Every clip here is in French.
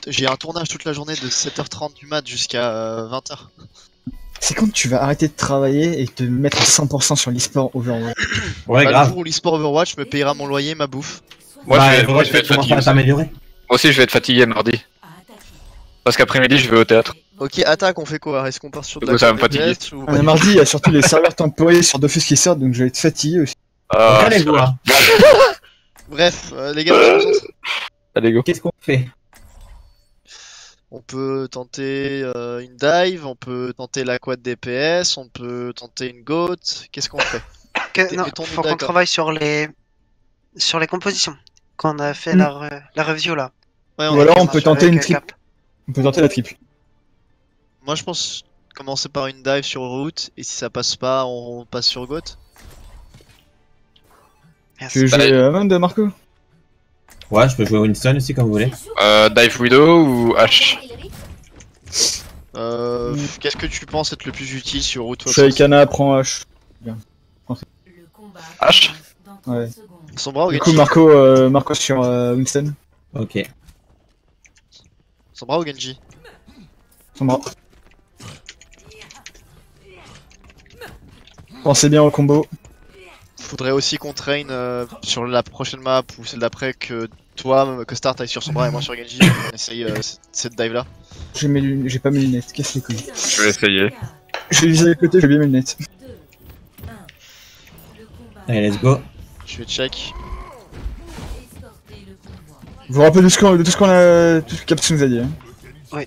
J'ai un tournage toute la journée de 7h30 du mat jusqu'à 20h. C'est quand tu vas arrêter de travailler et te mettre à 100% sur l'e-sport Overwatch. Ouais, Le grave. jour où l'e-sport Overwatch me payera mon loyer, ma bouffe. Moi, Bah, je vais être fatigué. à t'améliorer. Moi aussi, je vais être fatigué mardi. Parce qu'après-midi, je vais au théâtre. Ok, attaque, on fait quoi? Est-ce qu'on part sur de Du la coup, ça va me carte fatiguer. DPS ou On pas a du tout? mardi, il y a surtout les serveurs temporaires sur Dofus qui sortent, donc je vais être fatigué aussi. Ah, Allez, hein. Bref, les gars, on se concentre. allez, go. Qu'est-ce qu'on fait? On peut tenter une dive, on peut tenter la quad DPS, on peut tenter une goat. Qu'est-ce qu'on fait? Non, Mettons-nous faut qu'on d'accord. travaille sur les compositions. Qu'on a fait la review là. Ouais, Ou alors on Avec peut tenter une Cap. triple. On peut tenter la triple. Moi, je pense commencer par une dive sur route, et si ça passe pas, on passe sur goat. Tu veux jouer Amand, Marco? Ouais, je peux jouer Winston aussi comme vous voulez. Dive Widow ou H? Qu'est-ce que tu penses être le plus utile sur route? Je suis avec Anna, prends H. H? Ouais. Sombra ou Du coup, Genji? Marco sur Winston. Ok. Sombra ou Genji? Sombra. Pensez bien au combo. Faudrait aussi qu'on traîne sur la prochaine map ou celle d'après que toi, que Start aille sur Sombra et moi sur Genji. On essaye cette dive là. J'ai pas mes lunettes, casse les couilles. Je vais essayer. Je vais viser à côté, j'ai bien mes lunettes. Allez, let's go. Je vais check. Vous vous rappelez de tout ce qu'on a. Tout ce que Caps nous a dit. Hein.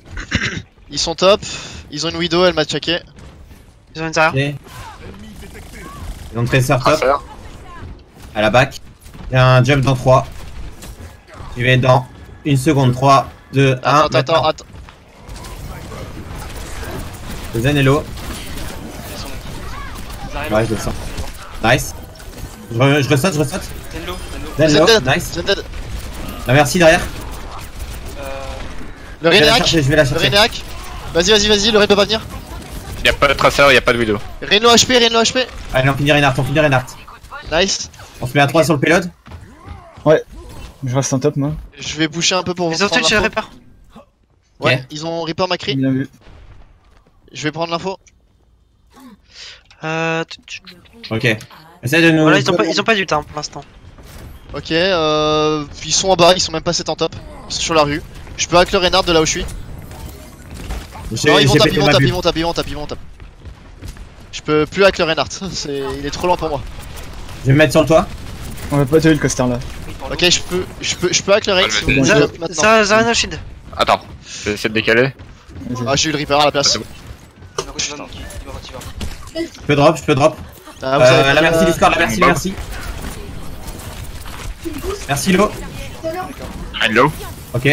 Ils sont top, ils ont une Widow, elle m'a checké. Ils ont une Zarya. Ok. Ils ont Tracer top. À la back. Il y a un jump dans 3. Je vais dans 1 seconde. 3, 2, 1. Attends. Zen hello. Ouais, je le sens. Nice. Je ressaute. Zen low, nice. Zended. La merci derrière. Le Renéac. Je vais la Le chercher. Renéac. Vas-y, le Ren peut pas venir. Y'a pas de Tracer, y'a pas de Widow. Reno HP. Allez, on finit Reinhardt. Nice. On se met à 3 sur le payload. Je reste en top, moi. Je vais pusher un peu pour vous Ils ont prendre tué chez l'info. Reaper. Ouais, Ok. ils ont Reaper Macri. Bien vu. Je vais prendre l'info. Ok. Essaye de nous. Voilà, ils ont pas du temps pour l'instant. Ok, ils sont en bas, ils sont même pas 7 en top. Ils sont sur la rue. Je peux hack le Reinhardt de là où je suis. Non, ils vont taper. Je peux plus hack le Reinhardt. Il est trop lent pour moi. Je vais me mettre sur le toit. On va pas tuer le coaster là. Ok, je peux hack le Rein si vous Ouais, voulez vas-y. maintenant. Zarya no shield. Attends, je vais essayer de décaler. Ah, j'ai eu le Reaper à la place. Je peux drop. Ah, vous avez La pas- merci Discord, la merci. Merci Lo. Hello. Ok.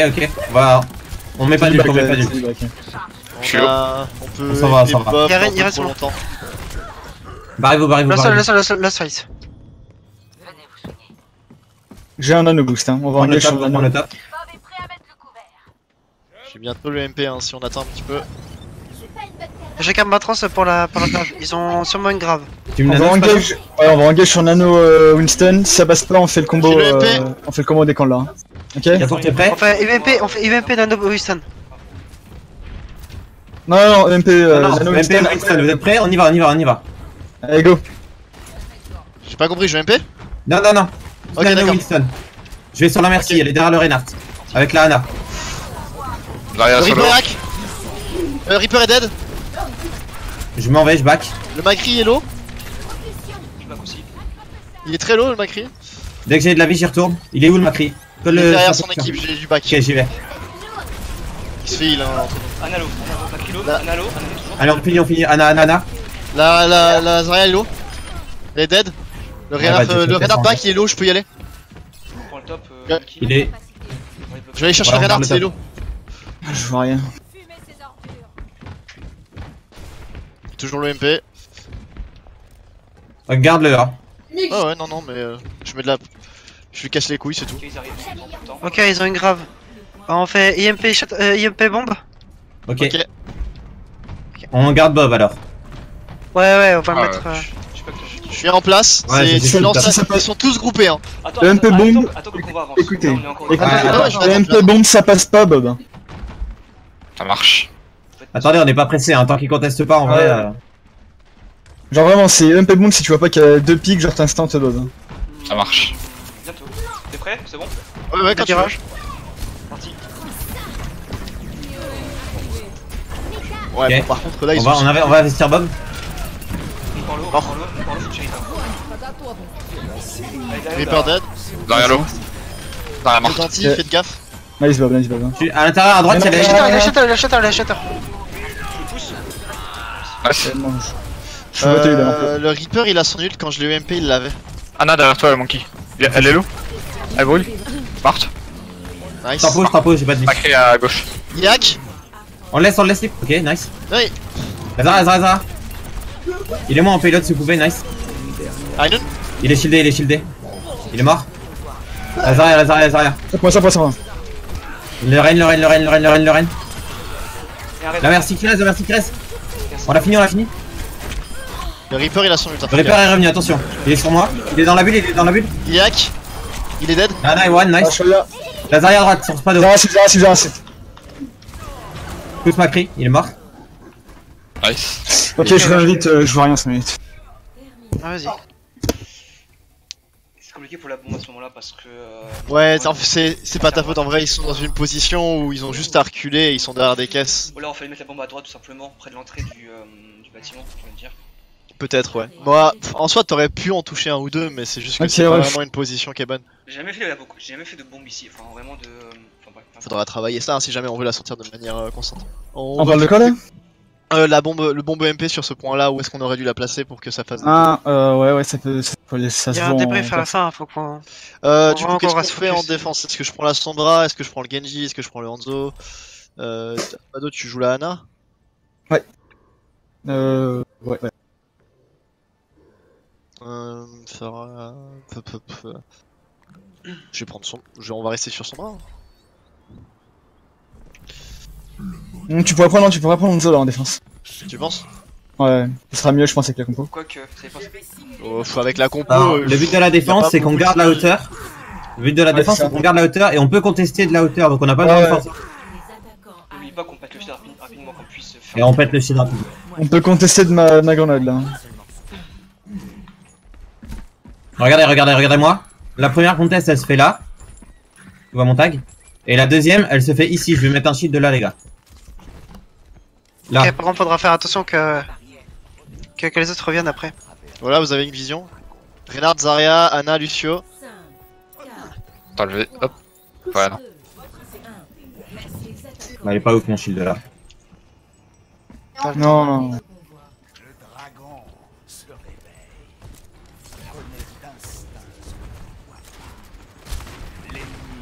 On met pas du on met pas du. On peut. On s'en va. éviter Bob Il pendant reste trop bon. longtemps. Barrez-vous. Last fight. J'ai un nano boost, hein. On va Prends le engager top, sur prends le top. J'ai bientôt le MP hein, si on attend un petit peu. J'ai qu'un Matrans pour la grave. Ils ont sûrement une grave. Tu me On va nanos, engage. Ouais, on va engage sur nano Winston. Si ça passe pas, on fait le combo. J'ai le MP. On fait le combo des camps là. Hein. Ok. Yacou, t'es prêt? On fait UMP Nano Winston. Non, MP Non, nano MP, Winston. Winston, vous êtes prêts? On y va. Allez, go. J'ai pas compris, je vais MP? Non. Ok, Nano d'accord. Winston. Je vais sur la merci, elle est derrière le Reinhardt. Avec la Ana. Le Derrière solo. Reaper hack. Reaper est dead. Je m'en vais, je back. Le Macri est low. Il est très low le Macri. Dès que j'ai de la vie, j'y retourne. Il est où le Macri? Il est derrière son équipe, j'ai du back. Ok, j'y vais. Il se fait heal hein. Analo, Makilo, Là. Analo, Allez, on finit. Ana. La Zarya est low. Elle est dead. Le Ouais, bah, Reinhardt back il est low, je peux y aller. on prend le top. Ouais. Il est. Je vais aller chercher Voilà, le on Reinhardt, garde le il est low. Je vois rien. Toujours le MP. Regarde-le là. Ah ouais, non, mais je mets de la. Je lui casse les couilles, c'est tout. Ok, ils arrivent, ils sont tout le temps. Ok, ils ont une grave. On fait IMP bombe. Ok. Ok. On garde Bob alors. Ouais, on va le Ah, mettre. Je sais pas que Je suis en place, Ouais, c'est j'ai tu lances ça. ça, ils sont tous groupés hein. Attends, Le MP bomb. attends que le combat avance. Écoutez, Là, on est encore écoutez, Ouais, attends, je le vais MP bomb ça passe pas, Bob. Ça marche. Attendez, on n'est pas pressé, hein. Tant qu'ils contestent pas en vrai. Genre vraiment, c'est MP bomb si tu vois pas qu'il y a 2 pics, genre t'instant Bob. Ça marche. Bientôt. T'es prêt? C'est bon? Ouais, quand tu veux. Parti. Ouais, Ok. bon, par contre là ils On sont. va investir Bob. Prends-le, prends-le, prends-le, c'est Chérita. Reaper dead, Derrière l'eau. Derrière mort. gentil, faites gaffe. Nice Bob, nice Bob. À l'intérieur, à droite, il y a Il les. a shutter, il a shutter, il a shutter. Nice. Je suis voté là un peu. Le Reaper il a son ult, quand je l'ai eu MP il l'avait. Anna derrière toi, le monkey. Elle est l'eau. Elle brûle. Morte. Nice. Je t'en pose, j'ai pas de vie. Macré à gauche. Yak. On le laisse slip. Ok, nice. Oui. Lazara. Il est moins en payload si vous pouvez, nice. Aynon. Il est shieldé. Il est mort. Lazara. Ça passe. Le Reine. Et arrête. La merci qui reste. On l'a fini. Le Reaper il a son ult. Le Reaper est revenu, attention. Il est sur moi. Il est dans la bulle. Yak. Il est dead. Ah, one, Ah, je nice. suis là. Lazara à droite, sur Spado. Zara, c'est. Pousse Macri, il est mort. Nice. Ok, je vais vite, je vois rien 5 minutes. Ah, vas-y. C'est compliqué pour la bombe à ce moment-là parce que. Ouais, c'est pas ta faute en vrai, ils sont dans une position où ils ont juste à reculer et ils sont derrière des caisses. Là, on fallait mettre la bombe à droite tout simplement, près de l'entrée du bâtiment, je veux dire. Peut-être, ouais. Moi, en soi, t'aurais pu en toucher un ou deux, mais c'est juste que Ok, c'est pas ouais. vraiment une position qui est bonne. J'ai jamais fait de bombe ici, enfin vraiment de. Enfin bref. Faudra travailler ça hein, si jamais on veut la sortir de manière constante. On parle de quoi là? Le bombe MP sur ce point là, où est-ce qu'on aurait dû la placer pour que ça fasse. Ah, ouais, ça Il se y a un voit. débrief à la fin, faut qu'on. Du on coup, va qu'est-ce encore qu'on fait rester en focus. défense? Est-ce que je prends la Sombra? Est-ce que je prends le Genji? Est-ce que je prends le Hanzo? Pado, tu joues la Ana? Ouais. Faire. Je vais prendre son. On va rester sur Sombra. Tu pourrais prendre Hanzo là en défense. Tu penses? Ouais, ce sera mieux je pense avec la compo. Quoique, ça dépend. Avec la compo. Alors, le but de la y a défense, pas c'est qu'on beaucoup garde de- la hauteur. Le but de la Ouais, défense, c'est c'est qu'on garde la hauteur et on peut contester de la hauteur, donc on n'a pas besoin de Ouais. force. N'oublie pas qu'on pète le shield rapidement, qu'on puisse faire. Et on pète le shield rapidement. On peut contester de ma grenade là. Regardez-moi. La première contest, elle se fait là. Tu vois mon tag. Et la deuxième, elle se fait ici. Je vais mettre un shield de là, les gars. Là. Ok, par contre, faudra faire attention que les autres reviennent après. Voilà, vous avez une vision. Reinhardt, Zarya, Ana, Lucio. T'as levé. Hop. Ouais, non. Bah, il est pas ouf mon shield là. Non.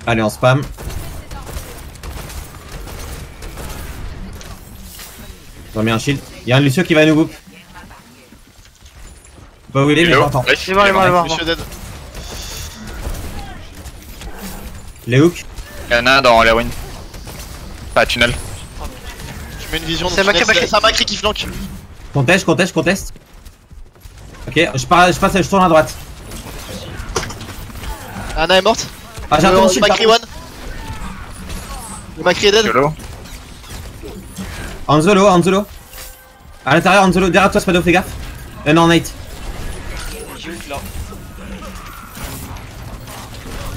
Allez, on spam. J'en mets un shield. Il y a un Lucio qui va nous boop. Pas où il est, mais Hello. j'entends. Nice. Il est mort. Lucio dead. Les hooks. Il y en a un dans les ruines. Pas tunnel. Tu mets une vision. C'est donc tu Macri. laisses- C'est un Macri qui flanque. Conteste. Ok, je tourne à droite. Ana est morte. Ah, j'attends le shield. Macri one. Le Macri est dead. Yolo. Anzolo. À l'intérieur, Anzolo. Derrière toi, Spado, fais gaffe. Non, Nate. J'ai ult là.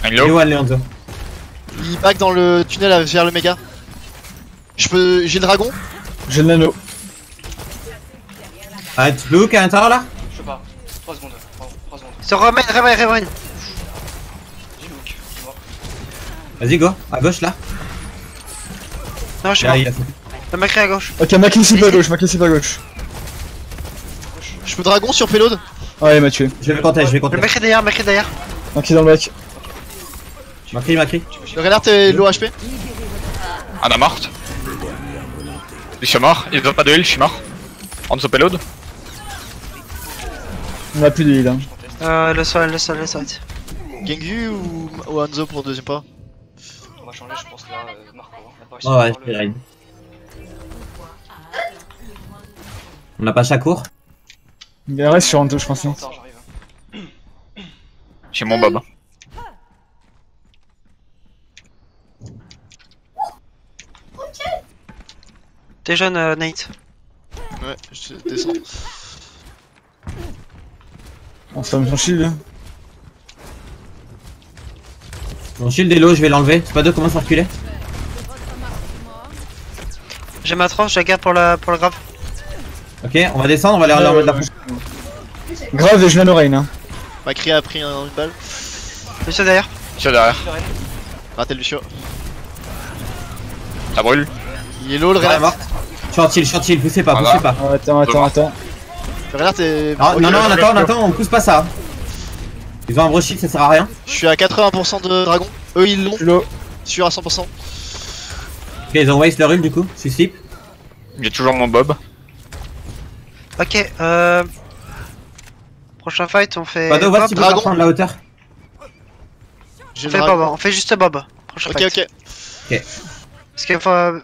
Un Il est low. one, les Anzo. Il back dans le tunnel vers le méga. J'ai le dragon. J'ai le nano. Ah, tu peux hook à l'intérieur là? Je sais pas. 3 secondes. 3 secondes. Se remet. J'ai le hook. Je suis mort. Vas-y, go. À gauche là. Non, je suis Là, mort. il a fait. Le Macri à gauche. Ok, Macri c'est pas à gauche. Je peux dragon sur payload. Ouais, il m'a tué. Je vais contester. Le Macri derrière. Macri dans le bac. Macri. Le Reinhardt est low HP. Anna morte. Je suis mort. Ils ont pas de heal, je suis mort. Hanzo payload. On a plus de heal hein. Le sol. Gengu ou Hanzo pour le deuxième pas. On va changer, je pense là, Marco. On a pas réussi Ouais, à ouais, avoir je fais raid. On n'a pas Shakur. Il reste sur Hanzo je pense. Non. Attends, j'arrive. J'ai mon bob. T'es jeune, Nate. Ouais, je descends. On se ferme son shield là. Mon shield est low, je vais l'enlever. Spado commence à reculer. J'ai ma tranche, je la garde pour le grave. Ok, on va descendre, on va aller leur mettre la pompe. Grave et je l'ai Rain hein. Macri a pris une balle. Monsieur derrière. Lucio derrière. Raté le Lucio. Ça brûle. Il est low le Ouais, Renard. mort. Short heal, poussez pas, Voilà. poussez pas. Oh, attends. Le Renard est. Non, Ok, non, je- on attend, on pousse pas ça. Ils ont un brush shield, ça sert à rien. Je suis à 80% de dragon. Eux ils l'ont. Low. Sûr à 100%. Ok, ils ont waste leur ult du coup, je suis slip. J'ai toujours mon bob. Ok, prochain fight, on fait. Spado, va Bob. si tu peux prendre la hauteur. J'ai On le fait dragon. Bob, on fait juste Bob. Prochain Ok, fight. ok. Parce que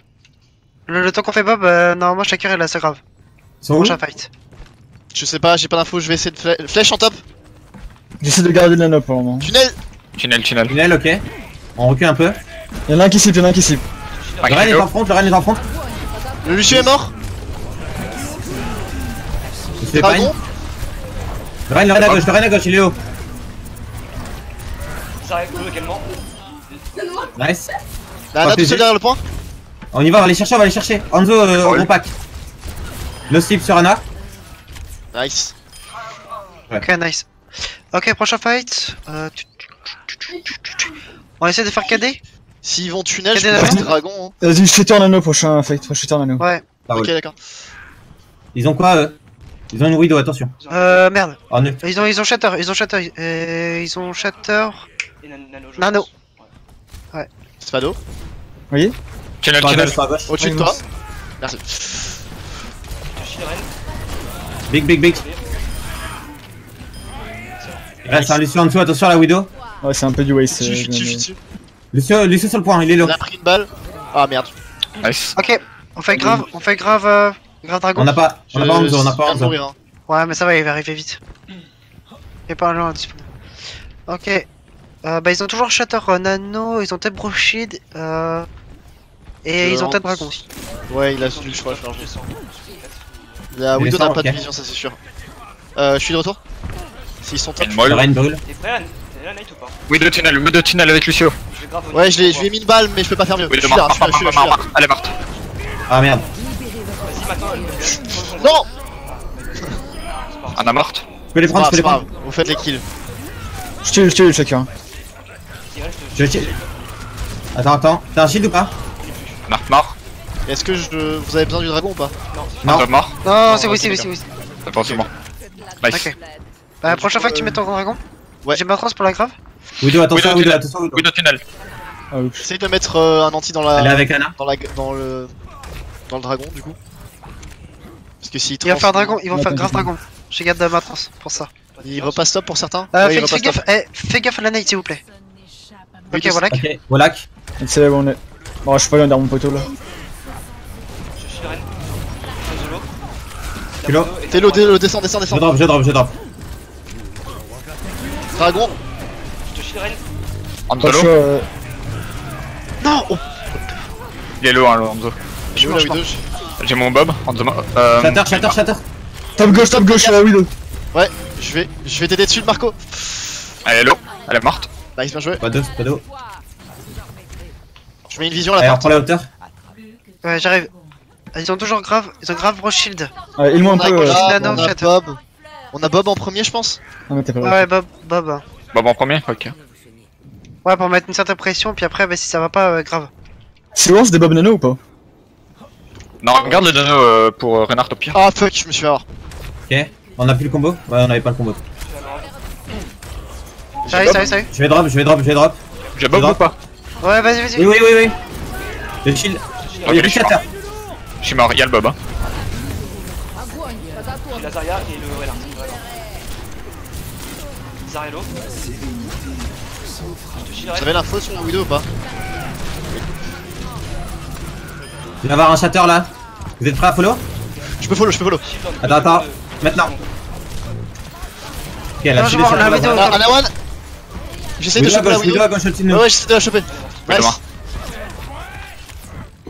le temps qu'on fait Bob, normalement chacun est assez grave. Ils sont où? Prochain fight. Je sais pas, j'ai pas d'infos, je vais essayer de flèche en top. J'essaie de garder le nano pour le moment. Tunnel. Tunnel. Tunnel, ok. On recule un peu. Y'en a un qui cible, Le Ren est en front, le Ren est en front. Le Lucio est mort. Je fais pas Dragon. Le Ren à gauche, il est haut. Ça arrive également. Nice. La Anna tout seul derrière le point. On y va, on va les chercher. Hanzo, au gros pack. No slip sur Anna. Nice. Ok, nice. Ok, prochain fight. On essaie de faire KD. S'ils vont tunnel, je Quel est peux le faire nom dragon. Vas-y, je fais nano prochain fight, je fais nano. Ouais. Ça roule. Ok, d'accord. Ils ont quoi eux? Ils ont une widow, attention. Merde. Oh, nul. Ils ont shatter. Ils ont shatter. Et Nano. je Nano. pense. Spado. Voyez? Tunnel. Sur la gauche. Au-dessus de toi. Merci. Je shield Ren. Big. Il reste un Lucio en dessous, attention à la widow. Ouais, c'est un peu du waste. Je suis dessus. Lucio sur le point, il est low. Il a pris une balle. Ah merde. Nice. Ok, on fait grave dragon. On n'a pas Hanzo, on n'a pas Je viens de Hanzo. mourir, hein. Ouais, mais ça va, il va arriver vite. Il est pas loin disponible. Ok. Bah, ils ont toujours shatter nano, ils ont peut-être Brochid, et ils ont peut-être dragon aussi. Ouais, il a su, je crois. Je descends. La Il Widow descend, n'a pas de ok. vision, ça c'est sûr. Je suis de retour. S'ils sont top. Une Le molle. Ren brûle. T'es prêt, t'es là, Nate ou pas? Oui, de tunnel avec Lucio. Je vais grave. Ouais, je lui ai mis une balle, mais je peux pas faire mieux. Oui, Je de suis là, mort. je suis là. Elle est morte. Ah merde. Vas-y, maintenant. Non. Anna morte. Je peux les prendre, je peux C'est les pas prendre. grave, vous faites les kills. Je tue chacun. Je tire. Attends. T'as un shield ou pas? Anna mort. Est-ce que vous avez besoin du dragon ou pas? Non. Anna mort. Non, c'est ok, oui. C'est pas bon. Nice. Ok. Bah, prochain fight, tu mets ton dragon. Ouais. J'ai ma trans pour la grave. Widow, attention, Widow, attention. Oui, de tunnel. Ah, oups. J'essaye de mettre un anti dans Elle est la. avec Anna. Dans le dragon du coup. Parce que s'il Ils vont faire dragon, ils vont Ouais, faire grave t'inquiète. dragon. J'ai garde ma trans pour ça. Il repasse top pour certains. Ouais, il Fais repasse top. gaffe, fais gaffe à la nade s'il vous plaît. Ok, voilà. Ok, Wallach. C'est là où on est. Bon, je suis pas loin derrière mon poteau là. Je shield Ren. Solo. Kilo. Télo, descend. Je drop. Dragon. Je te shield Ren. Pas Hanzo. chaud, Non. Oh, Il est low, hein, le Hanzo. Je mange la pas. Widow. J'ai mon bob. Hanzo mort. Shatter. Top gauche, Widow. Ouais, je vais t'aider dessus, Marco. Elle est low. Elle est morte. Nice, bien joué. Spado. Je mets une vision à Allez, la on porte. prend la hauteur. Ouais, j'arrive. Ils ont toujours grave, Brochid. Ouais, il moi un On a, peu. Nano, on a Shatter. Bob. On a Bob en premier, je pense. Non, mais t'es pas Ouais, Bob. Bob en premier. Ok. Ouais, pour mettre une certaine pression, puis après, bah, si ça va pas, grave. C'est worse des Bob Nano ou pas? Non, regarde le dono pour Renard au pire. Ah fuck, je me suis fait avoir. Ok. On a plus le combo? Ouais, on avait pas le combo. Ça y est. Je vais drop. J'ai bob ou pas? Ouais, vas-y. Oui. Le shield. Il y a plus Shatter. Je suis mort. Y'a le bob. Hein. J'ai la Zarya et le Renard. Zarello. Je te shield Vous Ren. avez l'info sur la Widow ou pas? Je vais avoir un Shatter là. Vous êtes prêts à follow? Je peux follow. Attends. Maintenant. Ok, elle a Non, je tué le vois, on a Shatter la vidéo. là-bas. Anawan. J'essaie de choper la Widow. à gauche au-dessus de nous. Ouais, j'essaie de la choper. Nice.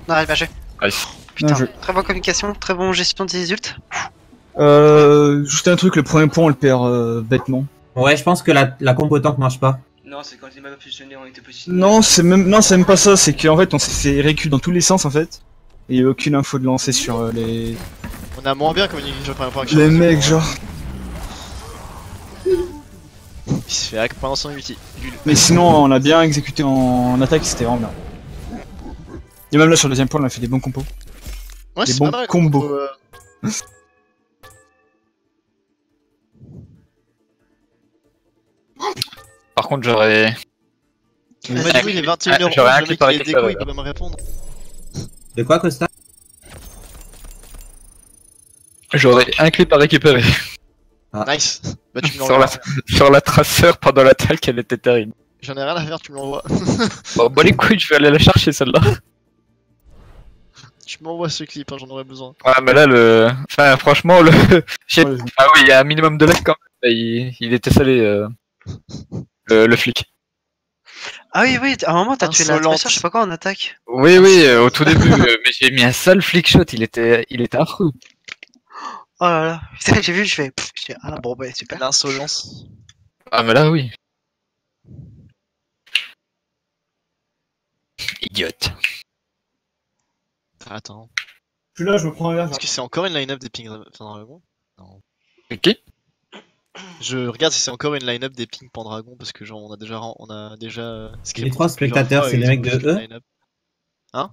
Non, elle va gagner. Nice. Putain, jeu. très bonne communication, très bonne gestion des ults. Juste un truc, le premier point on le perd bêtement. Ouais, je pense que la combo tank marche pas. Non, c'est quand les maps fusionnés on était positifs. Non, c'est même pas ça, c'est qu'en fait on s'est fait recul dans tous les sens en fait. Et y a aucune info de lancer sur les... On a moins bien communiqué sur le premier point que Les mecs genre... Il se fait hack pendant son ulti. Mais sinon on a bien exécuté en attaque, c'était vraiment bien. Et même là sur le deuxième point on a fait des bons compos. Ouais, Des c'est bons pas mal. combos. Par contre, j'aurais. Mais du coup, il est 21h11, J'aurais un le mec clip à il est déco, récupérer. il peut même répondre. De quoi, Costa? J'aurais un clip à récupérer. Nice. Bah tu me Sur l'envoies. sur la traceur pendant l'attaque, elle était terrible. J'en ai rien à faire, tu me l'envoies. Bon, les couilles, je vais aller la chercher celle-là. Tu m'envoies ce clip, hein, j'en aurais besoin. Ouais, mais là, enfin, franchement, Ouais, Ah oui, il y a un minimum de lag quand même. Il était salé, le flic. Ah oui, oui, à un moment t'as tué Insolente. l'adversaire, je sais pas quoi en attaque. Oui, oui, au tout début, mais j'ai mis un sale flick shot, il était affreux. Oh là là, putain, j'ai vu, je fais, ah bon bah super. L'insolence. Ah, mais là, oui. Idiote. Attends. Je suis là, je me prends un verre. Est-ce que c'est encore une line-up des Pink Pendragon? Ok. Je regarde si c'est encore une line-up des Pink Pendragon parce que genre on a déjà. Les trois spectateurs, c'est des mecs de eux? Hein?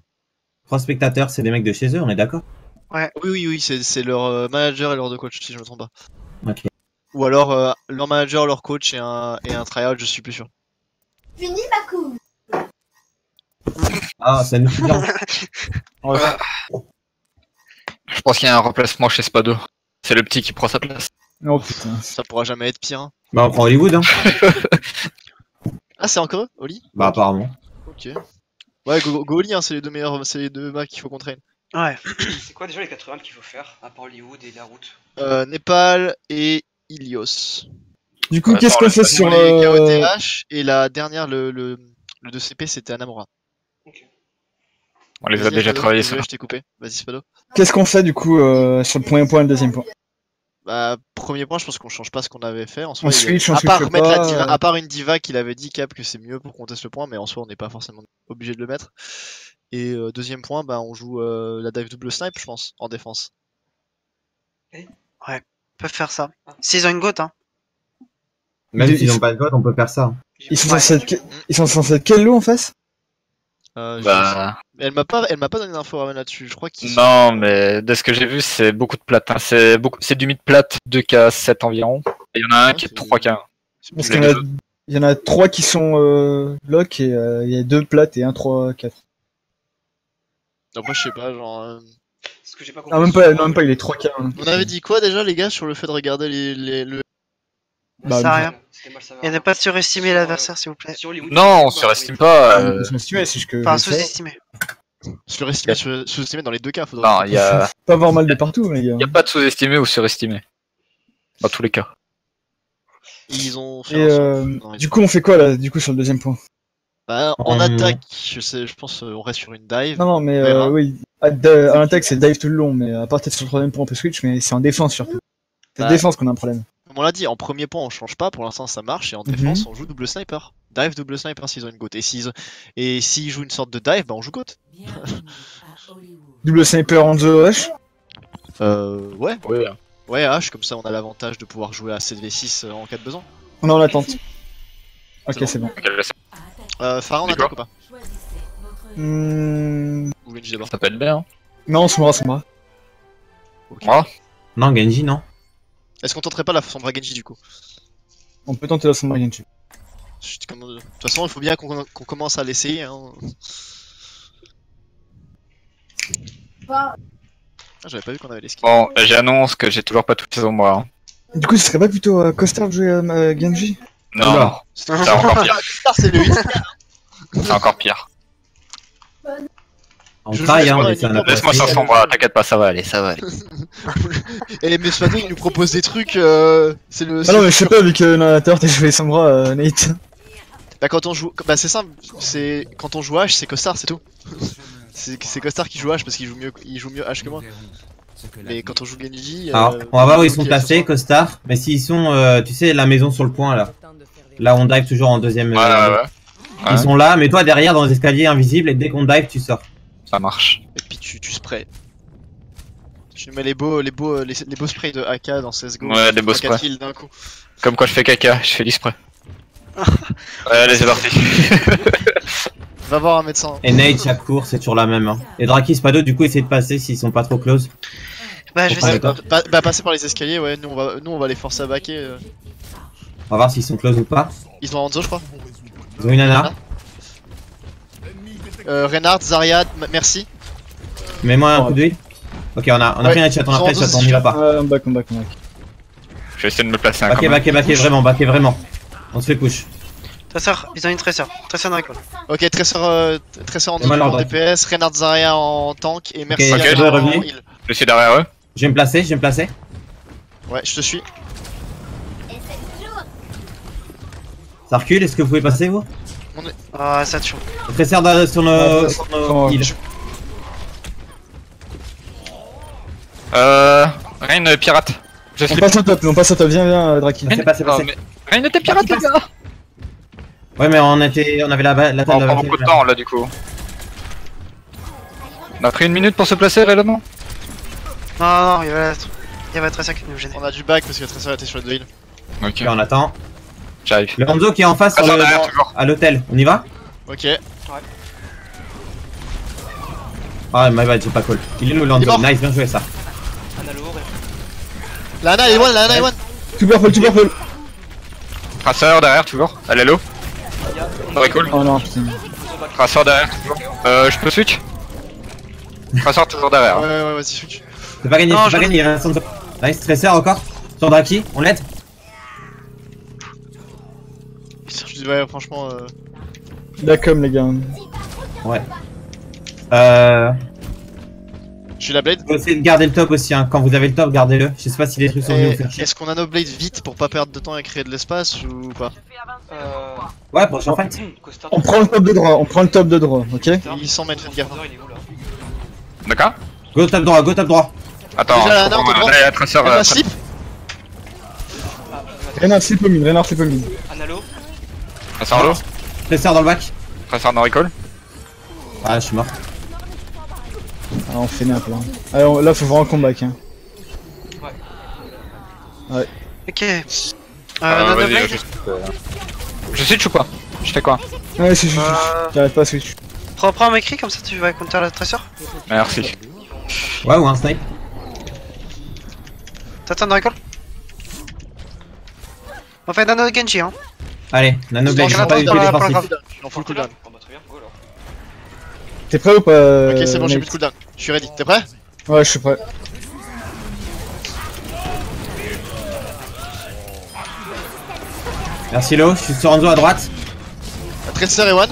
3 spectateurs, c'est des mecs de chez eux, on est d'accord? Oui, c'est leur manager et leur deux coach si je me trompe pas. Ok. Ou alors leur manager, leur coach et un tryout, je suis plus sûr. Fini ma coupe. Ah, ça nous fait bien. Je pense qu'il y a un remplacement chez Spado. C'est le petit qui prend sa place. Oh putain. Ça pourra jamais être pire. Hein. Bah, on prend Hollywood, hein. Ah, c'est encore eux, Oli? Bah, apparemment. Ok. Ouais, go Oli, hein, c'est les deux meilleurs, c'est les deux maps qu'il faut qu'on traîne. Ouais. C'est quoi déjà les 4 maps qu'il faut faire, à part Hollywood et la route? Népal et Ilios. Du coup, Ouais, qu'est-ce attends, qu'on fait sur les KOTH et la dernière, le 2CP, c'était Anamura. On les a Vas-y, déjà Spado, travaillés, désolé, ça. je t'ai coupé. Vas-y, Spado. Qu'est-ce qu'on fait du coup sur le premier point et le deuxième point? Bah, premier point, je pense qu'on change pas ce qu'on avait fait. En soi, On il y a- switch, on à part switch remettre pas, la diva, à part une diva qu'il avait dit Cap que c'est mieux pour qu'on teste le point, mais en soi, on n'est pas forcément obligé de le mettre. Et deuxième point, bah, on joue la dive double snipe, je pense, en défense. Ils peuvent faire ça. S'ils ont une gote, hein. Même Ils- s'ils ont pas de code, on peut faire ça. Ils sont censés être quel lot en face? Bah. Elle m'a pas donné d'infos Ramen là-dessus. Je crois qu'ils sont- Non, mais de ce que j'ai vu, c'est beaucoup de plate. Hein. C'est du mid plate, 2K7 environ. Et il y en a un Ouais, qui est c'est- 3K. Parce Les qu'il y en a, deux. il y en a 3 qui sont lock et il y a 2 plates et 1 3 4. Après, je sais pas, genre. Ce que j'ai pas compris. Ah même pas, non, même pas, il est 3K. Hein. On avait dit quoi déjà, les gars, sur le fait de regarder le. Bah, Ça rien. C'était mal, ça va. Et ne pas surestimer l'adversaire, s'il vous plaît. Sur Hollywood, Non, on c'est surestime pas- pas. On peut s'estimer, c'est juste que Enfin, je sais. sous-estimer. Sous-estimé dans les deux cas, faudrait. Non, il y a Pas avoir mal de partout, les gars. pas de sous-estimé ou surestimé. Dans tous les cas. Ils ont fait. Et en sorte- Non, ils du coup, on fait quoi là, du coup, sur le deuxième point? Bah, en attaque, je pense, on reste sur une dive. Non, non, mais Vera. oui, à l'attaque, c'est dive tout le long, mais à partir sur le troisième point, on peut switch, mais c'est en défense surtout. C'est Bah. défense qu'on a un problème. Comme on l'a dit, en premier point, on change pas, pour l'instant ça marche, et en Mhm. défense, on joue double sniper. Dive, double sniper s'ils ont une goat. Et s'ils jouent une sorte de dive, bah on joue goat. Double sniper on the rush. Ouais. Oui. Ouais, H, comme ça on a l'avantage de pouvoir jouer à 7v6 en cas de besoin. On est en attente. Ok, C'est c'est bon. Farah, on D'accord. attaque ou pas? Ou Genji d'abord. Ça peut être bien. Hein. Non, Sombra, Sombra. Non, Genji, non. Est-ce qu'on tenterait pas la Sombra Genji du coup? On peut tenter la Sombra Genji. De toute façon, il faut bien qu'on commence à l'essayer. Hein. Ah, j'avais pas vu qu'on avait les skills. Bon, j'annonce que j'ai toujours pas toutes les ombres. Hein. Du coup, ce serait pas plutôt Costard de jouer Genji? Non, Oula. non, c'est encore pire. C'est le 8. C'est encore pire. On Je travaille, joue hein, on sur essaie un un Laisse-moi sur Sombra, t'inquiète pas, ça va aller, ça va aller. Et mais Spado, il nous propose des trucs. C'est le. Ah non, mais je sais pas, vu que dans la t'as joué Sombra, Nate. Bah quand on joue, bah c'est simple, c'est quand on joue H, c'est Costar, c'est tout. c'est Costar qui joue H parce qu'il joue mieux H que moi. Mais quand on joue Genji, Alors, on va voir où ils sont ok, placés, Costar. Mais s'ils sont, tu sais, la maison sur le point là. Là, on dive toujours en deuxième. Ouais. Ils sont là, mais toi derrière dans les escaliers invisibles et dès qu'on dive, tu sors. Ça marche. Et puis tu sprays. Tu mets les beaux sprays de AK dans CSGO. Ouais, les beaux AK sprays. kills d'un coup. Comme quand je fais caca, je fais l'esprit. Ouais, allez, c'est parti. Va voir un médecin. Et Nate, chaque cours, c'est toujours la même. Hein. Et Draki, Spado, du coup, essaye de passer s'ils sont pas trop close. Bah, je vais Ouais, essayer. d'accord. Bah passer par les escaliers, ouais, nous on va les forcer à backer. On va voir s'ils sont close ou pas. Ils sont en Hanzo je crois. Ils ont une nana. Reinhardt, Zarya, merci. Mets-moi un coup d'huile. Ok, on a Ouais, pris un headshot, on a pris un headshot, on y va pas. Ouais, on back. Je vais essayer de me placer un Backé, vraiment. On se fait push. Tracer, ils ont une Tracer. Tracer dans la colle. Ok, Tracer en Et moi, en l'ordre. DPS, Reinhardt, Zarya en tank et merci Ok, à je toi vais revenir. en heal. Je suis derrière eux. Je vais me placer. Ouais, je te suis. Ça recule, est-ce que vous pouvez passer vous? Ah, ça tue. Très serre sur nos heals. Rain pirate. Je On slip. passe au top, viens, Draki. Passez. Oh, mais... Rain était pirate, les gars. Ouais, mais on avait la On prend beaucoup de temps là, du coup. On a pris une minute pour se placer réellement. Non, il y avait Tracer qui nous gênait. On a du back parce que Tracer était sur le heal. Ok, Ok, on attend. j'arrive. Le Hanzo qui est en face sur Attends, derrière, toujours. à l'hôtel, on y va? Ok. Ah, my bad, j'ai pas call. Il est où le Il est Hanzo? mort. Nice, bien joué ça. Analo, La Ana est one, la Ana est one. Tout purple. Tracer derrière, toujours. Elle est low. Ouais, cool. Oh non, putain. Tracer derrière, toujours. Je peux switch? Tracer toujours derrière. Ouais, vas-y, switch. C'est pas gagné, Non, c'est pas gagné, il reste Hanzo. Nice, Tracer encore. Sur Draki, on l'aide? Ouais, franchement. D'accord, les gars. Ouais. Je suis la blade. Faut essayer de garder le top aussi, hein. Quand vous avez le top, gardez-le. Je sais pas si les trucs sont venus vous faire chier. Est-ce qu'on a nos blades vite pour pas perdre de temps et créer de l'espace ou pas? Ouais, prochain fight. Costar. On prend le top de droit, ok? Ils s'en mettent, faites gaffe. Il est où là? D'accord? Go top droit. Attends, Déjà, la je Ana, on comprends, te droit. là, il y a Tracer. Elle va slip. Reinhardt slip au mid. Analo. Tracer en low. Tracer dans le back. Tracer dans recall. Ah, je suis mort. Ah, on fait n'importe là. Allez, là, faut vraiment qu'on back, hein. Ok. Vas-y, Blade. je switch ou pas? Je fais quoi? Ouais, c'est juste. T'arrêtes pas à switch. Prends un écrit comme ça tu vas counter la Tracer. Merci. Ouais, ou un snipe. T'attends dans la colle. On fait Nano Genji, hein. Allez, Nano Blade, Je je pas eu dans les la défensifs. cooldown. Je suis en full cooldown. Bah très bien, go alors. T'es prêt ou pas? Ok, c'est bon, j'ai Nate plus de cooldown. Je suis ready. T'es prêt? Ouais, je suis prêt. Merci Lo, je suis sur Hanzo à droite. Tracer et one.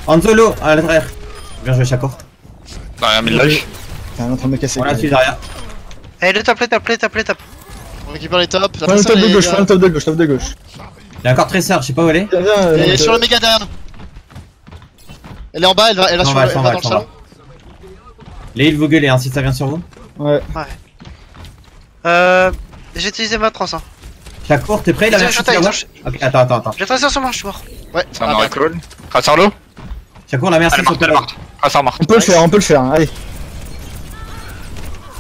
Hanzo Lo à l'intérieur. Bien joué Chaco. Derrière mid-life. T'es en train de me casser. On l'a dessus derrière. Allez, le top. On récupère les tops. La Prends le Tracer top de est- gauche, prends le top de gauche. Il y a encore Tracer, je sais pas où elle est. Viens, Elle est sur le méga derrière nous. Elle est en bas, elle va Elle sur s'en va, elle va dans le salon. Les heals vous gueulez hein, si ça vient sur vous. Ouais. J'ai utilisé ma trans, hein. Chaco, t'es prêt? Il a Ils ont rien shooté, sur ils moi. ont Ok, attends. J'ai Tracer sur moi, je suis mort. Ouais, Tracer ah, dans merde. recall. Tracer low. Chaco, on la merci Elle est sur morte, elle est toi. morte. Tracer morte. On peut le faire, hein. Allez.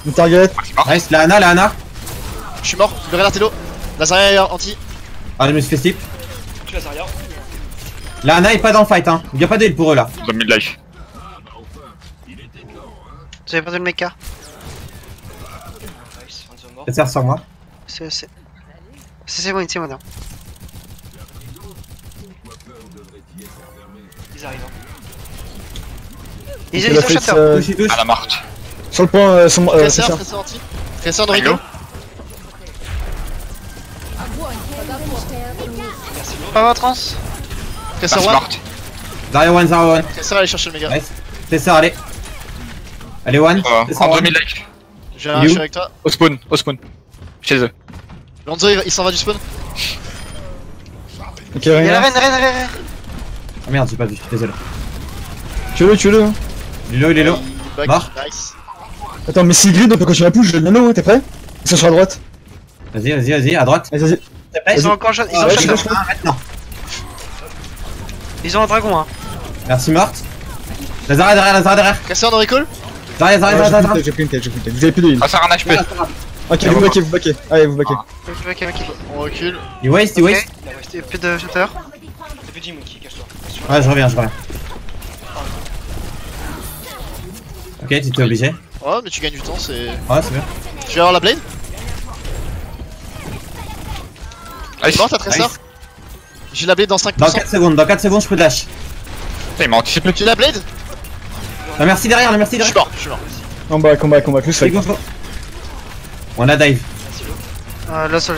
Une target. Nice, la Ana. Je suis mort. Le Reinhardt est low. La Zarya est anti. Ah, je me suis fait slip. Tu as Zarya. La Ana est pas dans le fight, hein. Il y a pas d'heal pour eux là. Dans mid-life. J'avais perdu le mecha. Nice, Hanzo mort. Tracer sur moi. C'est bon, c'est bon. Ils arrivent. Ils Il a ont fait shatter. Touche. Elle est morte. sur le point, Tracer, c'est ça. Tracer anti. Tracer dans Hello. Rico. Pas ma trans. Tracer Merci one. morte. Zarya one. Tracer allez chercher le méga. Nice. Tracer, allez. Allez, one. Tracer, En one. 2000 likes. Je Il est où suis avec toi. Au spawn. Chez eux. Lonzo il s'en va du spawn. Ok, Il y a la rien. reine. Ah merde, j'ai pas vu, désolé. Tuez-le. Hein. Il est low. Back, Mort. nice. Attends, mais si grid, on peut continuer la push, j'ai le nano, t'es prêt? Ils sont sur la droite. Vas-y, à droite. Vas-y. T'es prêt? Ils ont encore ils ont ouais, Shatter. Maintenant. Ils ont un dragon hein. Merci, morte. Lazara derrière. Casseur, no recall. Zarya. J'ai pris une tête. Vous avez plus de heal. Ah, ça a un HP. Ok, vous backez. Allez, vous backez. Ok. On recule. Il waste. Il y a plus de Shatter. T'as plus de Monkey, cache-toi. Ouais, je reviens. Ok, tu t'es obligé. Ouais, mais tu gagnes du temps, c'est. Ouais, c'est bien. Tu vas avoir la blade? Nice. Mort, t'as Tracer? Nice. J'ai la blade dans 5%. Dans 4 secondes, je peux dash. Putain, il m'a anticipé. J'ai la blade? La merci derrière. Je suis mort. On back, plus Allez, go. On a dive. Là, ça.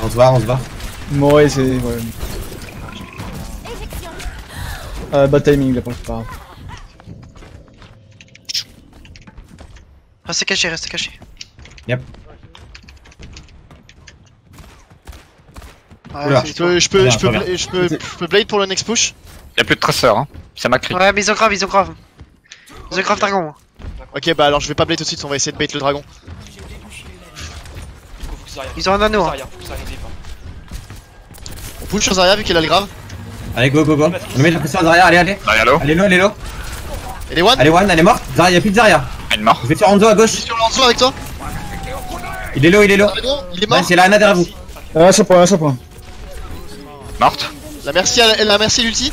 On se voit. Ouais, c'est. Ouais. Bad timing là, pas grave. Restez caché. Yep. Ouais, Oula. c'est- Je peux blade pour le next push. Y'a plus de traceur, hein. C'est ma cri. Ouais, mais ils ont grave. Ils ont grave dragon. Ok, bah alors je vais pas blade tout de suite, on va essayer de bait le dragon. Ils ont un anneau. Hein. On push sur Zarya vu qu'elle a le grave. Allez, go. On met de la pression à Zarya, allez. Zarya low. Elle est low. Elle est one. Allez, one, elle est morte. Zarya, y'a plus de Zarya. Une mort. Je vais sur Hanzo à Je gauche. suis sur Lanzo avec toi. Il est low. Ah, mais bon, il est mort. C'est la Ana derrière vous. Ça point. Morte. La merci l'ulti.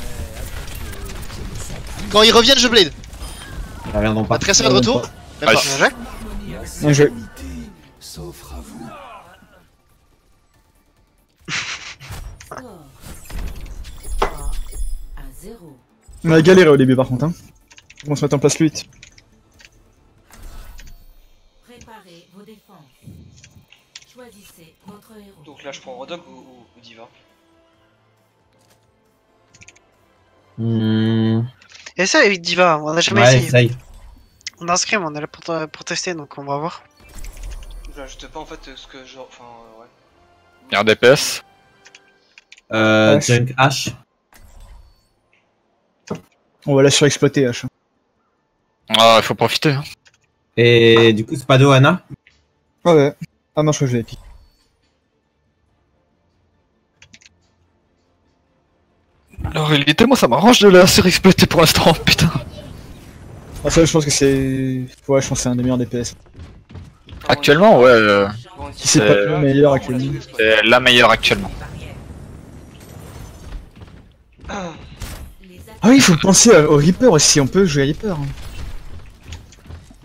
Quand ils reviennent, je blade. Ils reviendront pas. La Tracer est de retour. Même pas. Nice. Bien joué. On a galéré au début par contre. Hein. On se met en place plus vite. Préparez vos défenses. Choisissez votre héros. Donc là, je prends Rodog ou Diva. Et ça, avec Diva, on a jamais Ouais, essayé. essaye. On a un scrim, on est là pour tester, donc on va voir. J'ajoute pas en fait ce que genre. Enfin, ouais. Y'a un DPS. Junk H. On va la surexploiter H. Ah, il faut profiter, hein. Et du coup, Spado, Ana. Ouais. Ah non, je crois que je l'ai piqué. La réalité, moi ça m'arrange de la surexploiter pour l'instant, putain. Ah ça, je pense que c'est... Ouais, je pense que c'est un des meilleurs DPS. Actuellement, ouais. Si c'est pas le meilleur actuellement. C'est la meilleure actuellement. Ah oui, il faut penser au Reaper aussi, on peut jouer à Reaper. Hein.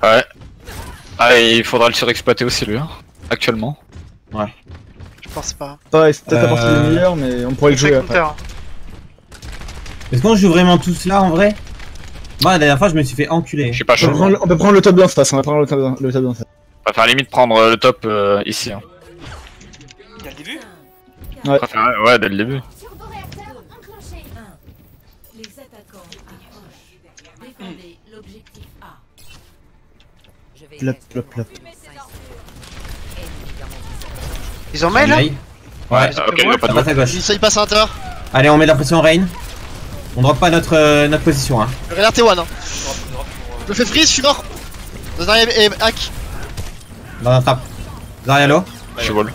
Ouais. Ah, et il faudra le surexploiter aussi, lui, hein. Actuellement. Je pense pas. Pareil, c'est peut-être pas partie des meilleurs, mais on pourrait le jouer après. Est-ce qu'on joue vraiment tous là en vrai? Moi, la dernière fois, je me suis fait enculer. Je suis pas On chaud. peut prendre le top bien en face, on va prendre le top bien en face. Je préfère limite prendre le top ici, hein. Dès le début? Je préfère, ouais, dès le début. Turbo-réacteur enclenché. Les attaquants approchent. Défendez l'objectif A. Plop. Ils ont mail là? Ouais. Ouais, ok, il y a pas Ça de passe à gauche. Ça il passe à l'intérieur. Allez, on met de la pression Rain. On drop pas notre position, hein. Le Renard T1 hein. Drop pour. Je me fais freeze, je suis mort. Zarya et hack. Dans la trappe. Zarya low. Je suis wall.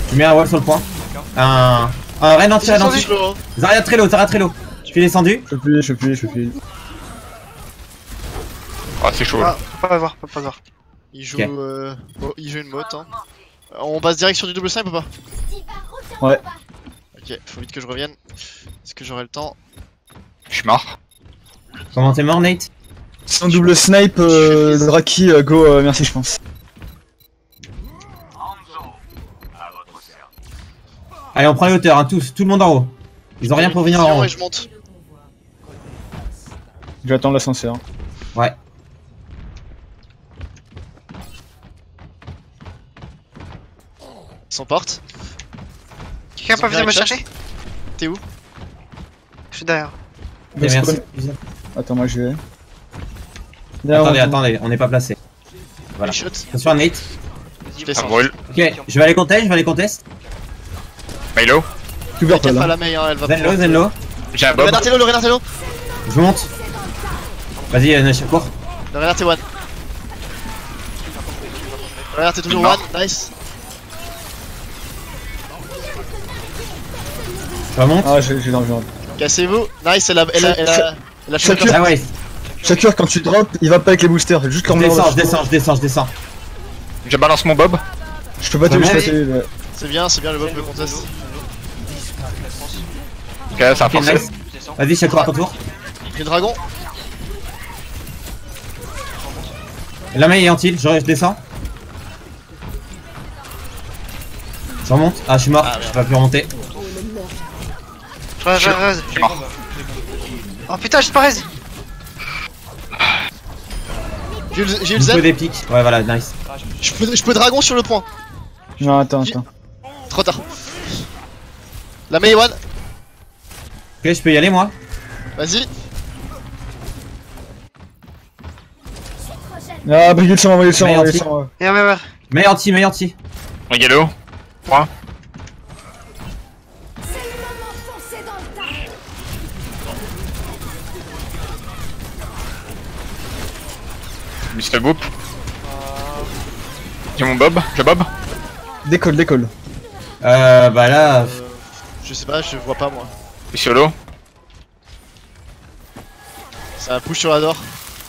Tu mets un wall sur le point. Un Rain entier, Descendu, entier. je le- Zarya très low. Je suis descendu. Je peux plus. Ah, c'est chaud, là. Pas voir. Il joue, Ok. il joue une motte. Hein. On passe direct sur du double snipe ou pas? Diva retourne Ouais. en bas. Ok, faut vite que je revienne. Est-ce que j'aurai le temps? Je suis mort. Comment t'es mort, Nate? Sans double snipe, le Draki, go, merci je pense. Allez, on prend les hauteurs, hein, tous, tout le monde en haut. Ils ont rien pour venir en haut. Et je monte. Je vais attendre l'ascenseur. Ouais. Sans porte. Quelqu'un peut venir me chercher? T'es où? Je suis derrière. Ok, merci. Attends, moi je vais. Derrière, Attendez, on n'est pas placé. Voilà. Shot. Attention à Nate. Je Ça descends. brûle. Ok, je vais aller contest, Milo. Super T'inquiète pas pas là. la Mei, hein, elle va Zenlo, Zenlo. J'ai un Le bob. Renard le Renard Je monte. Vas-y, Shakur. Le Renard one. Le Renard toujours Mort. one, nice. Je remonte. Ah, j'ai dans le genre. Cassez-vous, nice, elle a Chacun- choqué. Ah ouais. Shakur, quand tu drops, il va pas avec les boosters, juste Je leur descens. Je balance mon bob. Je peux pas te Vraiment passer. C'est bien le bob de contest. Ok, ça a Ok, forcé. nice. Je descends. Vas-y, Shakur à ton tour. J'ai dragon. La main est anti, je descends. Je remonte. Ah, je suis mort, Ah, je peux pas plus remonter. Je suis mort. Oh putain, je paraise. J'ai eu le Il me faut Z. des pics. Ouais, voilà, nice. Je peux dragon sur le point. Non, attends. Trop tard. La Mei one. Ok, je peux y aller, moi. Vas-y. Ah, brigade sur moi, Mais anti. Et un même. Mais anti. Regalo. Point. C'est le moment, foncez dans le tas. Mr. Boop. J'ai mon bob. Je bob. Décolle. Bah là. Je sais pas, je vois pas moi. Je suis solo. Ça push sur la door.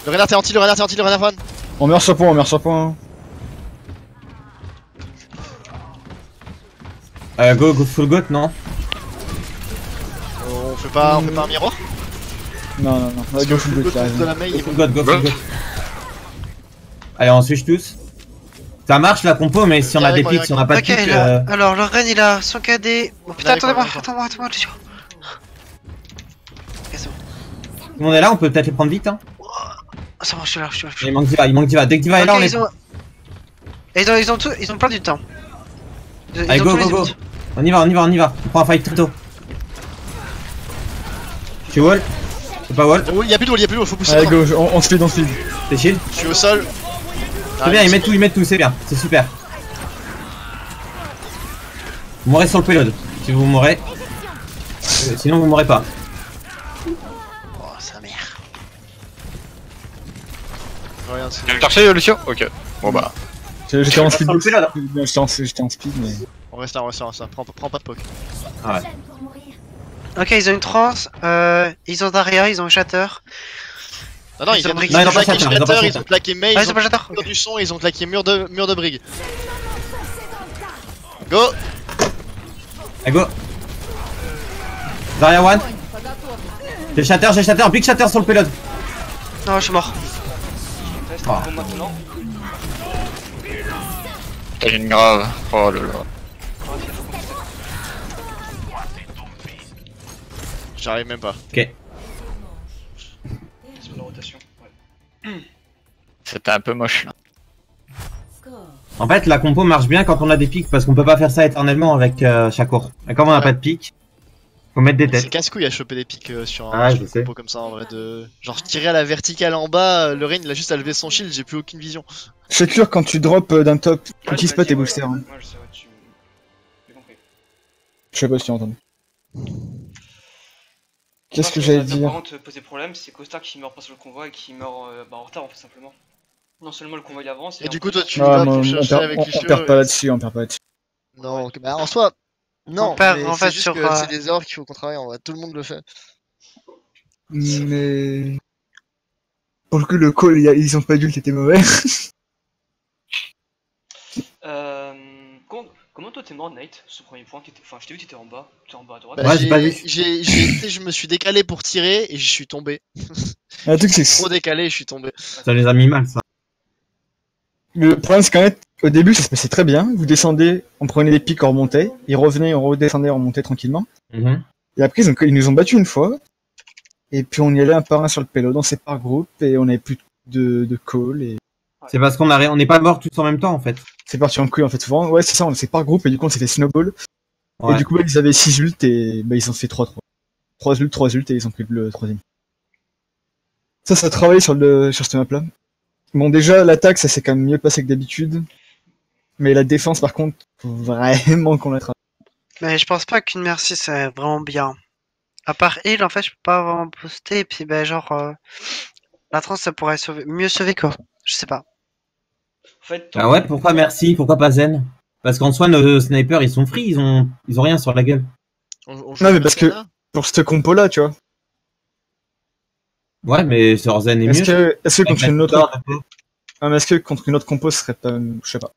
Le Renard est anti, le Renard one. On meurt sur point. Go full goat, non? On fait pas un miroir. Non. Parce Go que full le go, coup de la Mei, Go il full goat, go full goat. Allez, on switch tous. Ça marche la compo, mais si on a des pics, si on a pas de Ok, pics. là. Alors, le Ren il a son KD. Oh putain, D'accord, attends-moi, je suis. Ok, c'est bon. Tout le monde est là, on peut peut-être les prendre vite. Hein. Oh, ça va, je suis là. Il manque Diva. Dès que Diva est là, on Ok, les prend. ils ont plein du temps. Allez, go. On y va. On prend un fight très tôt. Je suis wall. C'est pas wall. Y'a plus de wall, faut pousser. Allez, go, on speed. C'est shield. Je suis au sol. C'est bien, ils mettent tout, c'est bien. C'est super. Vous mourrez sur le payload. Si vous mourrez. Sinon, vous mourrez pas. Oh, sa mère. Rien, c'est. Tu veux le chercher, Lucio? Ok. Bon bah. J'étais en speed. Sur le payload. J'étais en speed, mais. On reste là. Prends pas de poke. Ah ouais. Pour mourir. Ok, ils ont une trance. Ils ont Daria, ils ont Shatter. Non, Ils ont ils Non, ont ils ont pas claqué Shatter, ils ont pas Shatter, ils Shatter. ont claqué Mei, Ah, ils ils ont ont pas Shatter. claqué Ok. du son, ils ont claqué mur de brigue. Go. Allez, go. Zarya one. J'ai shatter, big shatter sur le payload. Non, je suis mort. Test, Ah. bon maintenant. T'as une grave. Oh là là. J'arrive même pas. Ok. C'est pour la rotation. Ouais. C'était un peu moche là. Score. En fait, la compo marche bien quand on a des pics parce qu'on peut pas faire ça éternellement avec Shakur. Et comme on a pas de pics, faut mettre des C'est têtes. casse-couille à choper des pics sur Ah, sur je une sais. compo comme ça en vrai de. Genre tirer à la verticale en bas, le Rain il a juste à lever son shield, j'ai plus aucune vision. Shakur, quand tu drops d'un top, Ouais, utilise tu pas m'as tes dit, boosters. ouais. Hein. Ouais, je sais, ouais, j'ai compris. Je sais pas si tu as entendu. Qu'est-ce que j'allais dire? Par contre, poser problème, c'est Costa qui meurt pas sur le convoi et qui meurt en retard en fait simplement. Non seulement le convoi il avance, Et en du coup, plus- toi tu Ah, vas mais pour chercher avec on Lucio. perd pas là-dessus, Non, bah en soi. Non, On perd, mais en c'est fait, juste sur, que c'est des erreurs qu'il faut qu'on travaille en vrai, tout le monde le fait. Mais. Pour le coup, le call, ils ont pas dû, c'était mauvais. Comment toi t'es mort Nate, ce premier point enfin je t'ai vu t'étais en bas à droite. Bah, Ouais, j'ai pas vu. je me suis décalé pour tirer et je suis tombé. Le truc, c'est que Trop décalé et je suis tombé. Ça les a mis mal, ça. le problème, c'est qu'en fait, au début, ça se passait très bien. Vous descendez, on prenait des pics, on remontait. Ils revenaient, on redescendait, on remontait tranquillement. Mhm. Et après, ils nous ont battus une fois. Et puis, on y allait un par un sur le payload, on s'est par groupe, et on avait plus de call, et C'est parce on n'est pas morts tous en même temps, en fait. c'est parti en couille, en fait, souvent. Ouais, c'est ça, on s'est par groupe, et du coup, on s'est fait snowball. Ouais. Et du coup, ils avaient 6 ults, et bah, ils ont fait 3-3. 3 ults, et ils ont pris le troisième. Ça a travaillé sur cette map-là. Bon, déjà, l'attaque, ça s'est quand même mieux passé que d'habitude. Mais la défense, par contre, faut vraiment qu'on la travaille. Mais je pense pas qu'une merci c'est vraiment bien. À part heal, en fait, je peux pas vraiment booster. Et puis, ben, genre, la trans, ça pourrait mieux sauver quoi. Je sais pas. En fait, Ah ouais, pourquoi merci? Pourquoi pas Zen? Parce qu'en soi, nos snipers, ils sont free, ils ont rien sur la gueule. On joue Non, mais avec parce que Mercana. pour cette compo là, tu vois. Ouais, mais sur Zen est mieux. Est-ce que contre une autre, Avec mais est-ce que contre une autre compo, ce serait pas, je sais pas.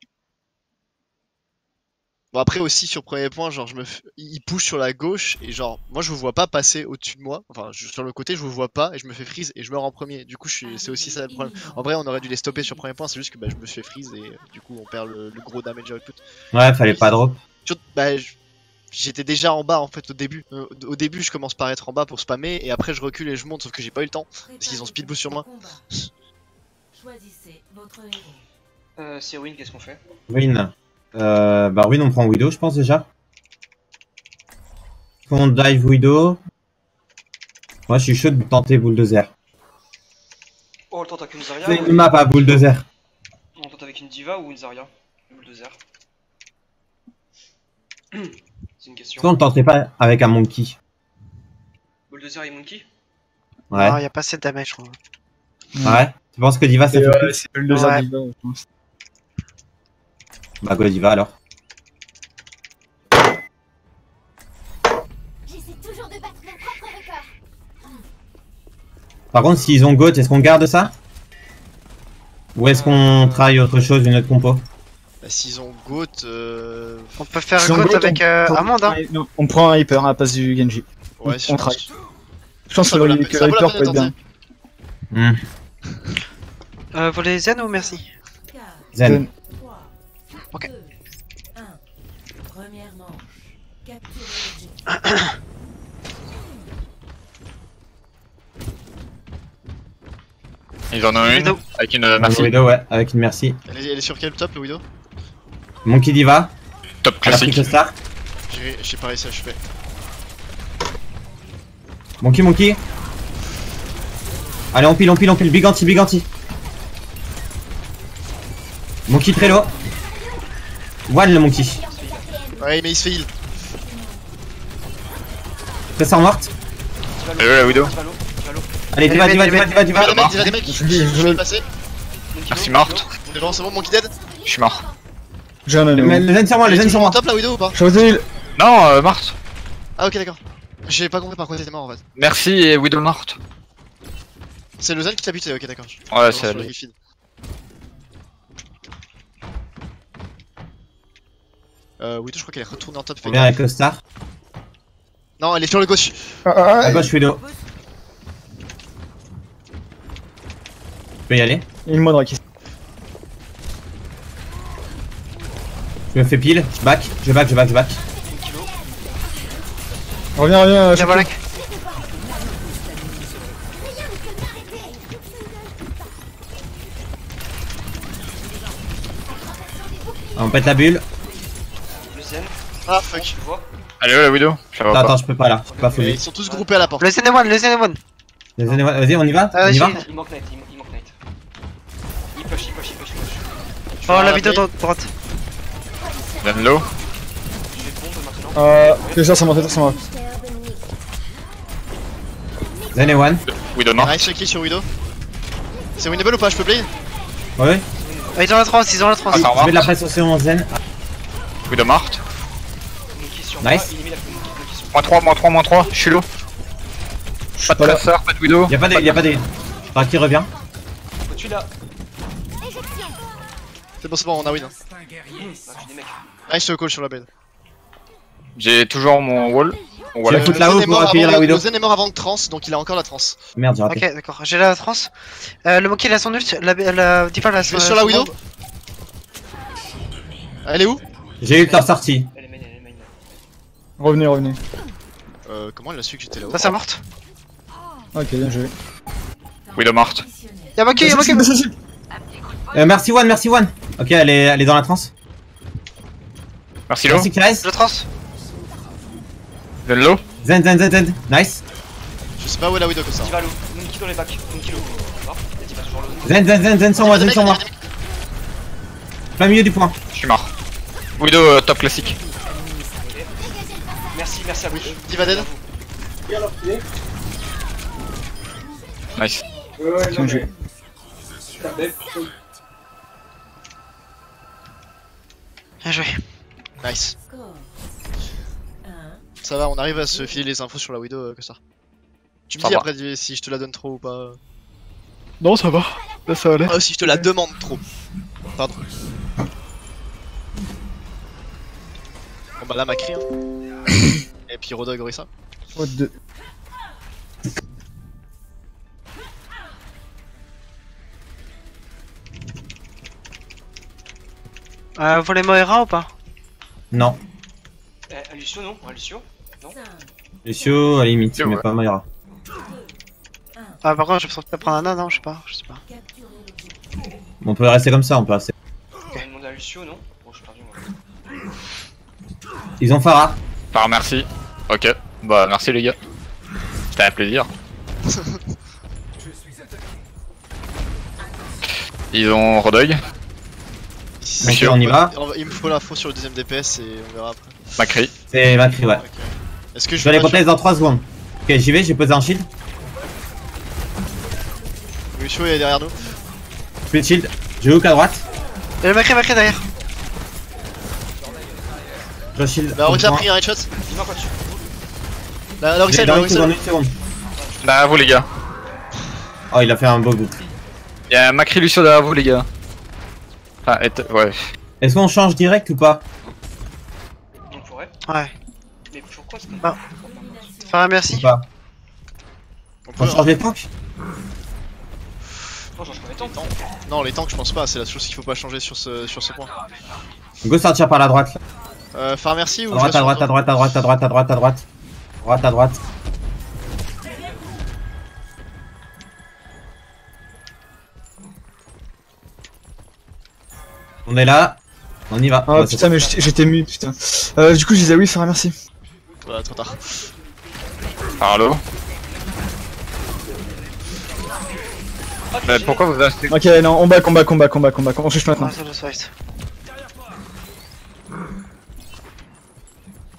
Bon après aussi sur premier point, genre il push sur la gauche et genre moi je vous vois pas passer au-dessus de moi, enfin sur le côté je vous vois pas et je me fais freeze et je meurs en premier. Du coup c'est aussi ça le problème. En vrai on aurait dû les stopper sur premier point, c'est juste que bah, je me suis fait freeze et du coup on perd le gros damage output. Ouais, fallait pas drop. Bah, j'étais déjà en bas en fait au début. Au début je commence par être en bas pour spammer et après je recule et je monte sauf que j'ai pas eu le temps parce qu'ils ont speed boost sur moi. Choisissez votre héros. c'est Win, qu'est-ce qu'on fait? Win. Bah Win, on prend Widow, je pense déjà. On dive Widow. Moi, je suis chaud de tenter Bulldozer. Oh, le temps t'as qu'une Zarya C'est une map à Bulldozer. On tente avec une Diva ou une Zarya? Une Bulldozer. C'est une question. Pourquoi on ne tenterait pas avec un Monkey? Bulldozer et Monkey? Ouais. Non, y a pas assez de damage, je trouve. Ouais. Tu penses que Diva ça fait plus? C'est le 2 Ouais. Diva, je pense. Bah go Diva alors. J'essaie toujours de battre mon propre record. Par contre, s'ils ont GOAT, est-ce qu'on garde ça? Ou est-ce qu'on travaille autre chose, une autre compo? Bah, s'ils ont GOAT, On peut faire Si on GOAT goat, avec Amand, hein. Non, on prend un Hyper à la place du Genji. ouais, on try. Je pense Ça que vaut la le peine- ça vaut la Hyper peine peut de être bien. Hmm. Vous voulez Zen ou merci? 4, Zen. 3, Ok. 2, 1. Première manche. Capturez l'objectif. Ils en ont une Widow. avec une merci. Widow, ouais, avec une merci. Elle est sur quel top le Widow? Monkey Diva. Top Elle a pris classique. que Star. J'ai pas réussi à choper. Monkey. Allez, on pile. Big anti. Monkey très low. One le Monkey. Ouais mais il se fait heal. Très sans morte. La Widow. Diva low. Allez, Diva. Diva mort. des mecs, je vais passer. Merci morte. On est bon, c'est bon, Monkey dead. Je suis mort. J'ai un Les anneau. zen sur moi, les zen sur moi. Top la Widow ou pas? Je vais Non, morte. Ah ok d'accord. J'ai pas compris par quoi t'étais mort en fait. Merci et Widow morte. C'est le Zen qui t'a buté, ok d'accord. Ouais, Sur c'est le elle. Griffin. Widow je crois qu'elle est retournée en top. On vient avec le Star. Non elle est sur le gauche. À gauche, Widow. Je peux y aller. Il y a une moindre qui. Je me fais pile. Je back. Reviens, Y'a Chapeau. Balak. On pète la bulle. Le Zen, Ah fuck. tu vois? Allez, la Widow. Je la vois Attends, pas. je peux pas là. Je peux pas Et fouiller. ils sont tous groupés à la porte. Le Zen est one. Vas-y, on y va. Ah, On y va. vas-y. Il manque Knight, il manque Knight. Il push. Je Oh, vais la à vidéo play. droite. Zen low. Je vais bombe maintenant. Fais ça m'a. Zen et one. Widow morte. Nice kill sur Widow. C'est winnable ou pas? Je peux play? Ouais. Ils ont la trans. Ah, ça Je remarque. mets de la pression sur mon Zen. Widow morte. Monkey sur Nice. moi, il est mis la Monkey sur -3. Je suis low. Pas de pas là. classeur, pas de Widow. Y'a pas des. Qui revient. Au-dessus là. C'est bon, on a win. Ah, j'ai des mecs. Nice call sur la bed. J'ai toujours mon wall. Mon Tu wall. vas foutre là-haut pour accueillir la Widow. Le Zen est mort avant que trans, donc il a encore la trans. Merde, j'ai raté. Ok, d'accord. J'ai la trans. Le Monkey il a son ult. La Diva là. Je vais sur la Widow. Elle est où? J'ai eu le temps sorti. Elle est main. Revenez. Comment elle a su que j'étais là-haut? Ça, c'est morte. Ok, bien joué. Widow morte. Y'a Monkey. Merci one. Ok, elle est dans la transe. Merci low. Merci Kyrez. Le trans. Zen low. Zen. Nice. Je sais pas où est la Widow comme ça. Diva low. Monkey dans les bacs. Monkey low. Mort. Et Diva toujours low. Zen sur moi. Plein milieu du point. Je suis mort. Widow top classique. merci à vous. Diva dead. Nice. Bien joué. Bien joué. Nice. Score. 1. Ça va, on arrive à se filer les infos sur la Widow, que ça. Tu me Ça dis va. après si je te la donne trop ou pas. Non, ça va. Là, ça allait. Ah, si je te la demande trop. Pardon. Bon bah là, Macri, hein. Et puis Rodog Orisa. What the... Vous voulez Moira ou pas? Non. Lucio, non? Lucio? 5. Lucio, à la limite, mais Ouais. pas Moira. Ah, par contre, je peux prendre un âne, non? Je sais pas. Capturez l'objectif. On peut rester comme ça, on peut rester. On va demander à Lucio, non? Bon, je suis perdu moi. Ils ont Pharah. Par merci. Ok. Bah merci les gars. C'était un plaisir. Ils ont Rodog, Ok, on y va. Il me faut l'info sur le deuxième DPS et on verra après. Macri. C'est Macri, ouais. Ok. Est-ce que Je dois les contester dans 3 secondes. Ok, j'y vais, j'ai posé un shield. Lucio est derrière nous. Split shield. J'ai hook à droite. Et le Macri derrière. Je shield. Bah, Orisa a pris un headshot. Dis-moi quoi tu. La Orisa, Dans la une seconde, Orisa. une seconde. Derrière vous les gars. Oh, il a fait un beau book. Y'a Macri Lucio derrière vous les gars. Enfin, ouais. Est-ce qu'on change direct ou pas? On pourrait. Ouais. Mais pourquoi est-ce qu'on. Bah. Farah, merci. Ou pas? On peut, On change les tanks? Oh, change pas les temps. Non, les tanks, je pense pas. C'est la chose qu'il faut pas changer sur ce point. Go sortir par la droite. Là. Faire merci ou À droite, je à reste droite, sur à droite, à droite, à droite, à droite, à droite. Droite, à droite. On est là. On y va. Ah Ouais, putain, mais j'étais mute, putain. Du coup, je disais oui, Farah, merci. Voilà, trop tard. Allô. Mais pourquoi vous achetez? Ok, non, on back, on switch maintenant. Ah, ça doit fight.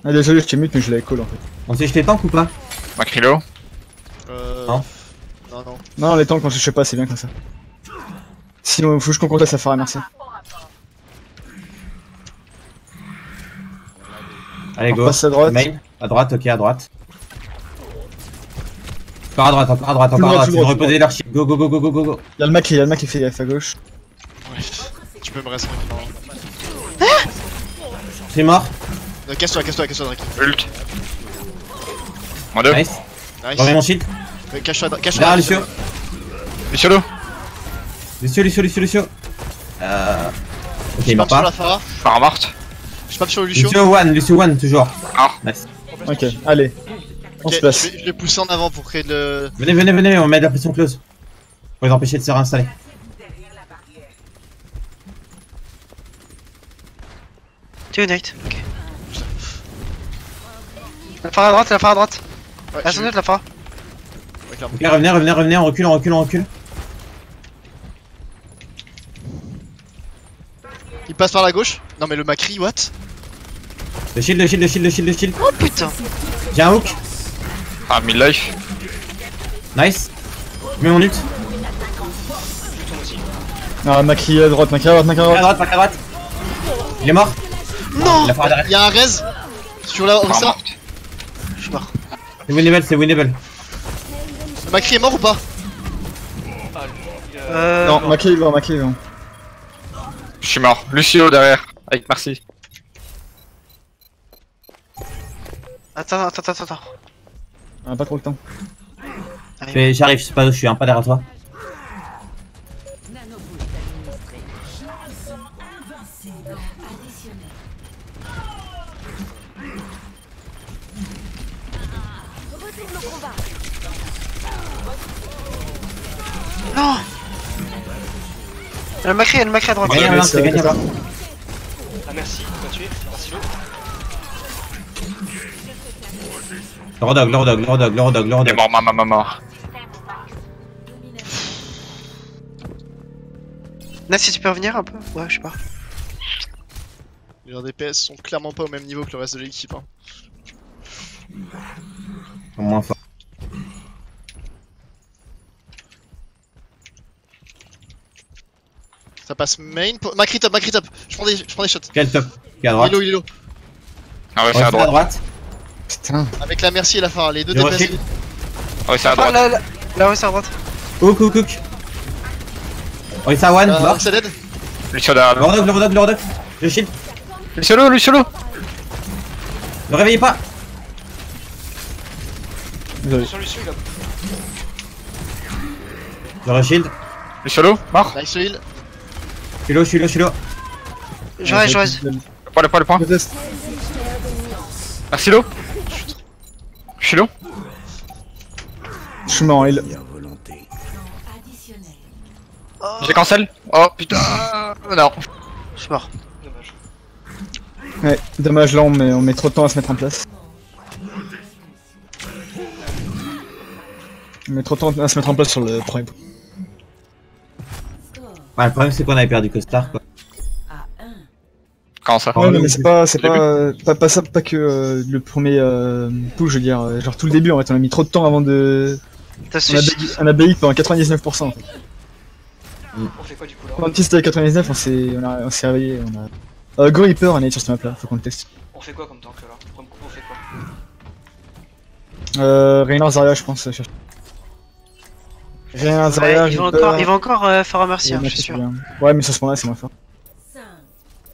Ah, désolé, je t'ai mute, mais je l'avais call en fait. On sait jeter tank ou pas? Macrilo. Non. Non. Non, les tanks, on switch pas, c'est bien comme ça. Sinon, faut juste qu'on conteste à Farah, merci. Allez, On go. passe à droite. Main. À droite, ok, à droite. Encore à droite, encore à droite, Tout encore à droit, droite. tout Ils ont droit, reposé leur shield. Go, go, go, go, go, go, go. Y'a le Macri, fait gaffe à gauche. Ouais. Tu peux me rester tranquillement. C'est mort. Casse-toi, Drake. Ult. Moins 2. Nice. Nice. Remets mon shield. Cache-toi. Derrière Lucio. Lucio l'eau. Lucio. Ok, Je il pars meurt sur pas. la Farah. Farah morte. Je pars sur le Lucio. Lucio one, toujours. Ah. Nice. Ok, allez. On Ok, se place. je vais pousser en avant pour créer de. Venez, on met de la pression close. Pour les empêcher de se réinstaller. Tu es Nate. Ok. La Farah à droite. Ouais, La je- sonnette, la Farah. ouais, clairement. Ok, revenez, on recule. Il passe par la gauche. Non, mais le Macri, what? Le shield. Oh putain. J'ai un hook. Ah, mid-life. Nice. Je mets mon ult. Ah, Macri à droite. À droite. Il est mort. Non! Il a fait derrière. Y'a un raise sur la Farah Orisa. morte. Je suis mort. C'est winnable. Le Macri est mort ou pas? Non, Macri est vivant. Je suis mort. Lucio derrière. Avec merci. Attends. On a pas trop le temps. J'arrive, je sais pas où je suis, pas derrière toi. Nanoboot administré. Invincible. Additionnel. Retourne au combat. Non. Le Macri à droite. Gagné, c'est gagné. ça. Ah, merci, on va tuer. Merci, l'eau. Le Rodog. Il est mort, mort. Nas, si tu peux revenir un peu? Ouais, je sais pas. Les DPS sont clairement pas au même niveau que le reste de l'équipe. Hein. Au moins fort. Ça passe main. Macri top, Macri top. Je prends des shots. Quel top? Qui est à droite? Il est low. Ah ouais, c'est Ouais, à à droite. droite. Putain. Avec la merci et la fin, les deux Je déplacés. refile. Ah ouais, c'est à Ah, droite. là, ouais, c'est à droite. Hook, hook, hook. Oh, il one, mort. C'est dead. Lucio derrière. Le redog. Je shield. Luciolo. Ne réveillez pas. Désolé. Sur lui, il a. Je reshield. Luciolo, mort. Nice heal. Je suis low. Je reste. Le point. Je teste. Merci Lo. Je suis low. Je suis mort en heal. Additionnel. J'ai cancel. Oh putain. Non. Je suis mort. Dommage. Ouais, dommage là on met trop de temps à se mettre en place. On met trop de temps à se mettre en place sur le premier. Ouais, le problème c'est qu'on avait perdu Costard quoi. À 1. Comment ça? Ouais, non, mais c'est pas ça, pas que le premier push, je veux dire, genre tout le début en fait, on a mis trop de temps avant de. T'as On a BI pendant 99%. En fait. On fait quoi du coup là? Quand c'était à 99, on s'est réveillé, on a. Go Reaper, on est sur ce map là, faut qu'on le teste. On fait quoi comme tank là? Comme coup, on fait quoi? Reynard Zarya, je pense. Reynard Zarya, Ouais, il va encore faire un merci, hein, je suis sûr. Ouais, mais sur ce point-là, c'est moins fort. 5,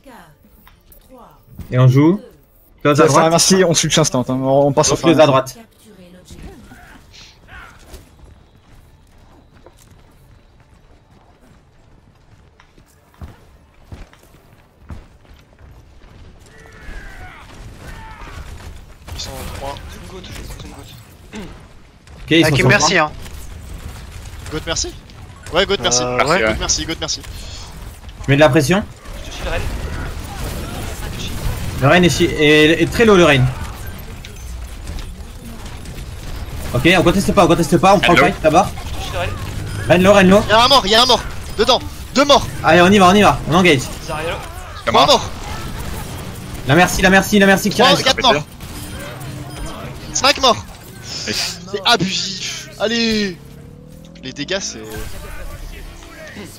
4, 3, Et on joue. Close à Ça, droite. merci, on switch instant, hein. On part sur Close à droite. capturer l'objectif. Ils sont en 3. Une goutte, une goutte. Ok, ils sont Avec sur merci, hein. Goat merci. Ouais, Goat merci. Ouais. Goat merci, Goat merci. Je mets de la pression. Je te shield Ren. Le rain est très low le rain. Ok, on conteste pas, on prend le Hello. fight d'abord. Je te shield Ren. Rain low. Y'a un mort. Dedans. 2 morts. Allez, on y va, on engage. Zariel. 3 morts. La merci qui 3, reste. 4 morts. 5 morts. Nice. C'est abusif. Allez. Les dégâts, c'est. Je suis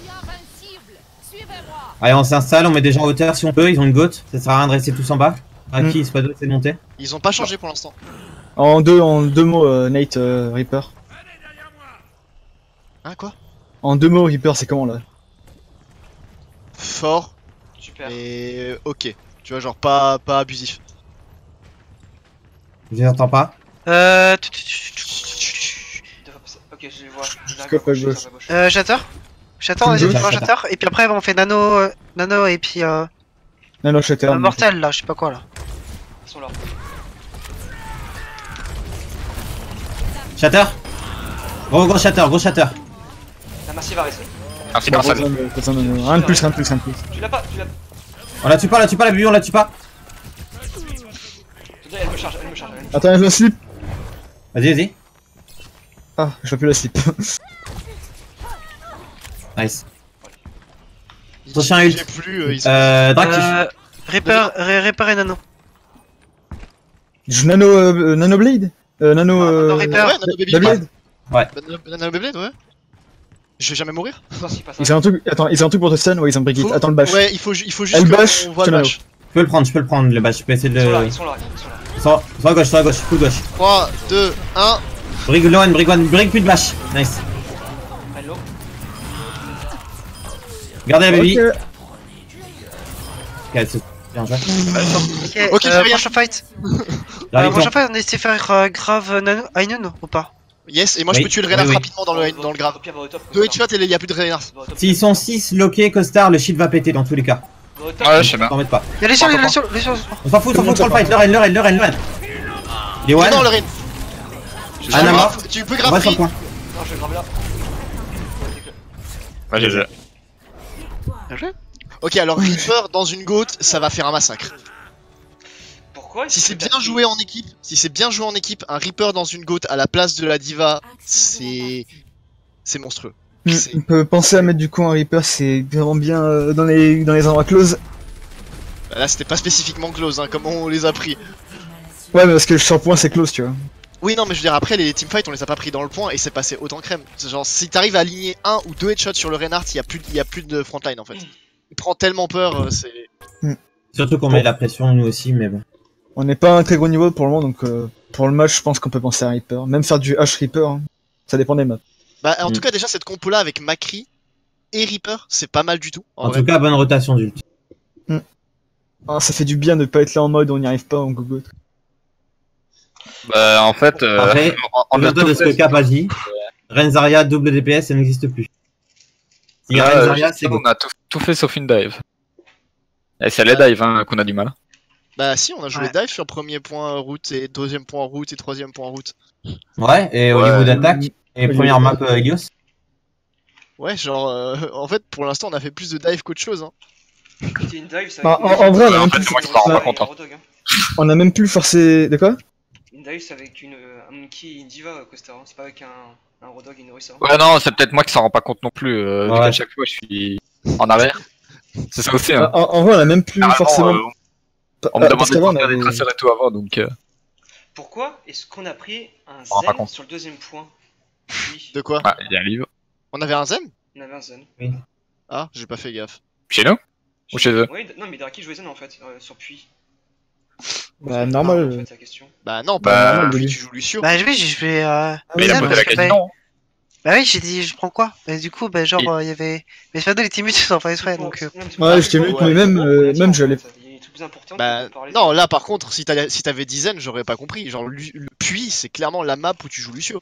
invincible. Suivez-moi. Allez, on s'installe, on met des gens en hauteur si on peut, ils ont une goat. Ça sert à rien de rester tous en bas. Raki, il se passe c'est de monter. Ils ont pas changé pour l'instant. En deux mots, Nate, Reaper. Hein, quoi? En 2 mots, Reaper, c'est comment là? Fort Super. et ok. Tu vois, genre pas abusif. Je les entends pas. Ok, je les vois. Scope à gauche. J'attends, vas-y, Gauche. tu vois, j'attends. Et puis après, on fait nano et puis Non, Shatter. mortel là, je sais pas quoi là. Ils sont là. Shatter. Gros shatter. La massive va rester. Merci personne. Rien de plus. Tu l'as pas, tu l'as. On la tue pas, la BU, on la tue pas. Elle me charge. Attends, je la slip. Vas-y. Ah, je vois plus la slip. Nice. Prochain ult. J'ai plus. Ils sont... Drake. Reaper et nano. Je joue Nano Blade Nano. Nano Reaper. Ouais, Nano Baby. Blade. Nano Beyblade, ouais. Je vais jamais mourir. Ils ont un truc. Attends, ils ont un truc pour te stun. Ouais, ils ont Brigitte. Attends le bash. Ouais, il faut juste Elle que bash, on voit tu le l'as. bash. Je peux le prendre le bash. Je peux essayer de le. Ils sont là. Sur la gauche, full gauche. 3, 2, 1. Brig plus de bash. Nice. Ren low. Gardez la baby. Ok. Ok, c'est bien joué. Ok, j'ai rien. Prochain fight. J'arrive Prochain fight, on essaie de faire grave nano Ainun ou pas? Yes, et moi je peux tuer le Reinhardt rapidement dans le grave. 2 headshots et il y a plus de Reinhardt. S'ils sont 6 loqués, Costard, le shield va péter dans tous les cas. Ouais, je sais bien. T'embête pas. Y'a les sur. On s'en fout, prends le fight. Le Ren. Il est Il est one. mort le Rein. Anna mort. Tu peux On va grave sur le free. point. Non, je vais grave là. Ouais, j'ai. Ok, alors Reaper dans une goat, ça va faire un massacre. Pourquoi? Si c'est bien joué en équipe, un Reaper dans une goat à la place de la diva, c'est monstrueux. On peut penser à mettre du coup un Reaper, c'est vraiment bien dans les endroits close. Là, c'était pas spécifiquement close, hein, comment on les a pris. Ouais, mais parce que sur le point c'est close, tu vois. Oui, non, mais je veux dire, après les teamfights, on les a pas pris dans le point et c'est passé autant crème. C'est genre, si t'arrives à aligner 1 ou 2 headshots sur le Reinhardt, il y a plus de frontline en fait. Il prend tellement peur, c'est. Surtout qu'on met la pression nous aussi, mais bon. On n'est pas à un très gros niveau pour le moment, donc pour le match, je pense qu'on peut penser à Reaper. Même faire du H Reaper, hein. Ça dépend des maps. Bah, en tout cas, déjà, cette compo là avec Macri et Reaper, c'est pas mal du tout. En tout cas, bonne rotation d'ult. Ah, ça fait du bien de pas être là en mode on n'y arrive pas, on gogo. Bah, en fait, Après, on a de ce que Cap a dit, Renzaria double DPS, ça n'existe plus. Si là, Renzaria, c'est bon. on a tout fait sauf une dive. Et c'est les dives hein, qu'on a du mal. Bah, si, on a joué Ouais. dive sur premier point route et deuxième point route et troisième point route. Ouais, et au Ouais. niveau d'attaque, et Oui, première oui. map Helios. Ouais, genre, en fait, pour l'instant, on a fait plus de dive qu'autre chose. Hein. C'était une dive, ça Bah, avec en vrai, on a en même fait, plus, c'est moi qui m'en rends bah, pas compte. hein. Rodog, hein. on a même plus forcé. De quoi? Une dive, c'est avec un monkey et une diva, Costa. Hein. C'est pas avec un Rodog et une Orisa. Ouais, non, c'est peut-être moi qui s'en rend pas compte non plus. Vu Ouais. qu'à chaque fois, je suis en arrière. C'est ça aussi. Hein. En vrai, on a même plus Généralement, forcément. on me demande parce de qu'avant, on faire des avait- tracers et tout avant, donc. Pourquoi est-ce qu'on a pris un On rend pas zen compte. sur le deuxième point? Oui, De quoi? Ah, il y a un livre. On avait un zen? on avait un zen. Ah, j'ai pas fait gaffe. Chez nous Ou chez eux? Oui, non, mais derrière qui jouait zen en fait, sur Puy. Bah, En normal. fait, c'est la question. Bah, non, Bah, pas normal, oui. tu joues Lucio. Bah oui, je vais. Mais il a Zen, posé parce la que, question. Bah oui, j'ai dit, je prends quoi? Mais du coup, bah genre, il y avait. Mais Shadow, il était muté sans faire exprès, donc. Ouais, je t'ai vu, mais même j'allais. Il y a des trucs plus importants. Bah, non, là par contre, si t'avais 10 zen, j'aurais pas compris. Genre, le puits, c'est clairement la map où tu joues Lucio.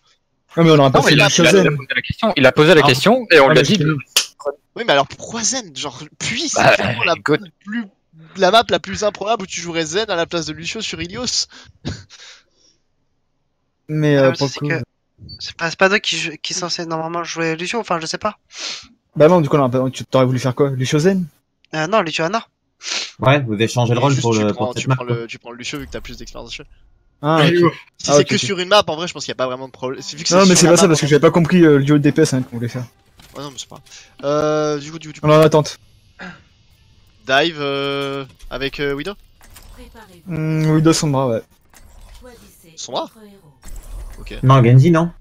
Non, mais on aura pas Non, fait mais la là, Il a Zen. posé la question. Il a posé la Ah. question et on lui a dit. Oui, mais alors pourquoi zen? Genre, puits, c'est Bah, clairement la écoute. la map la plus improbable où tu jouerais zen à la place de Lucio sur Ilios. Mais Ah, pour le c'est coup. que- C'est pas toi qui est censé normalement jouer Lucio, enfin, je sais pas. Bah non, du coup, on aura pas- tu t'aurais voulu faire quoi? Lucio Zen? Non, Lucio Anna. Ouais, vous avez changé le rôle Juste, pour tu le prends, pour cette map. quoi. tu prends le Lucio vu que t'as plus d'expérience dessus. Ah, ok. Si Ah, c'est ok, que ok. sur une map, en vrai, je pense qu'il y a pas vraiment de problème. Vu que Non, mais sur c'est la pas ça, map, parce que en j'avais pas compris le duo de DPS hein, qu'on voulait faire. fait- Ouais, non, mais c'est pas grave. Du coup, On est en attente. dive avec Widow. Préparez-vous. Widow Sombra, ouais. Choisissez Sombra votre héros. Ok. Non, Genji, non.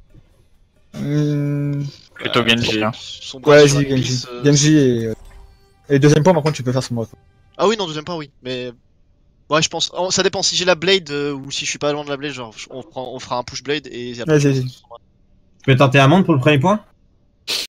Plutôt Genji. Hein. Son bras Ouais, sur la Genji. glisse, Genji et deuxième point, par contre, tu peux faire Sombra. Ah oui, non, deuxième point, oui. Mais. Ouais, je pense. Ça dépend si j'ai la blade ou si je suis pas loin de la blade. Genre, on fera un push blade et. Vas-y, vas-y. Tu peux tenter un monde pour le premier point?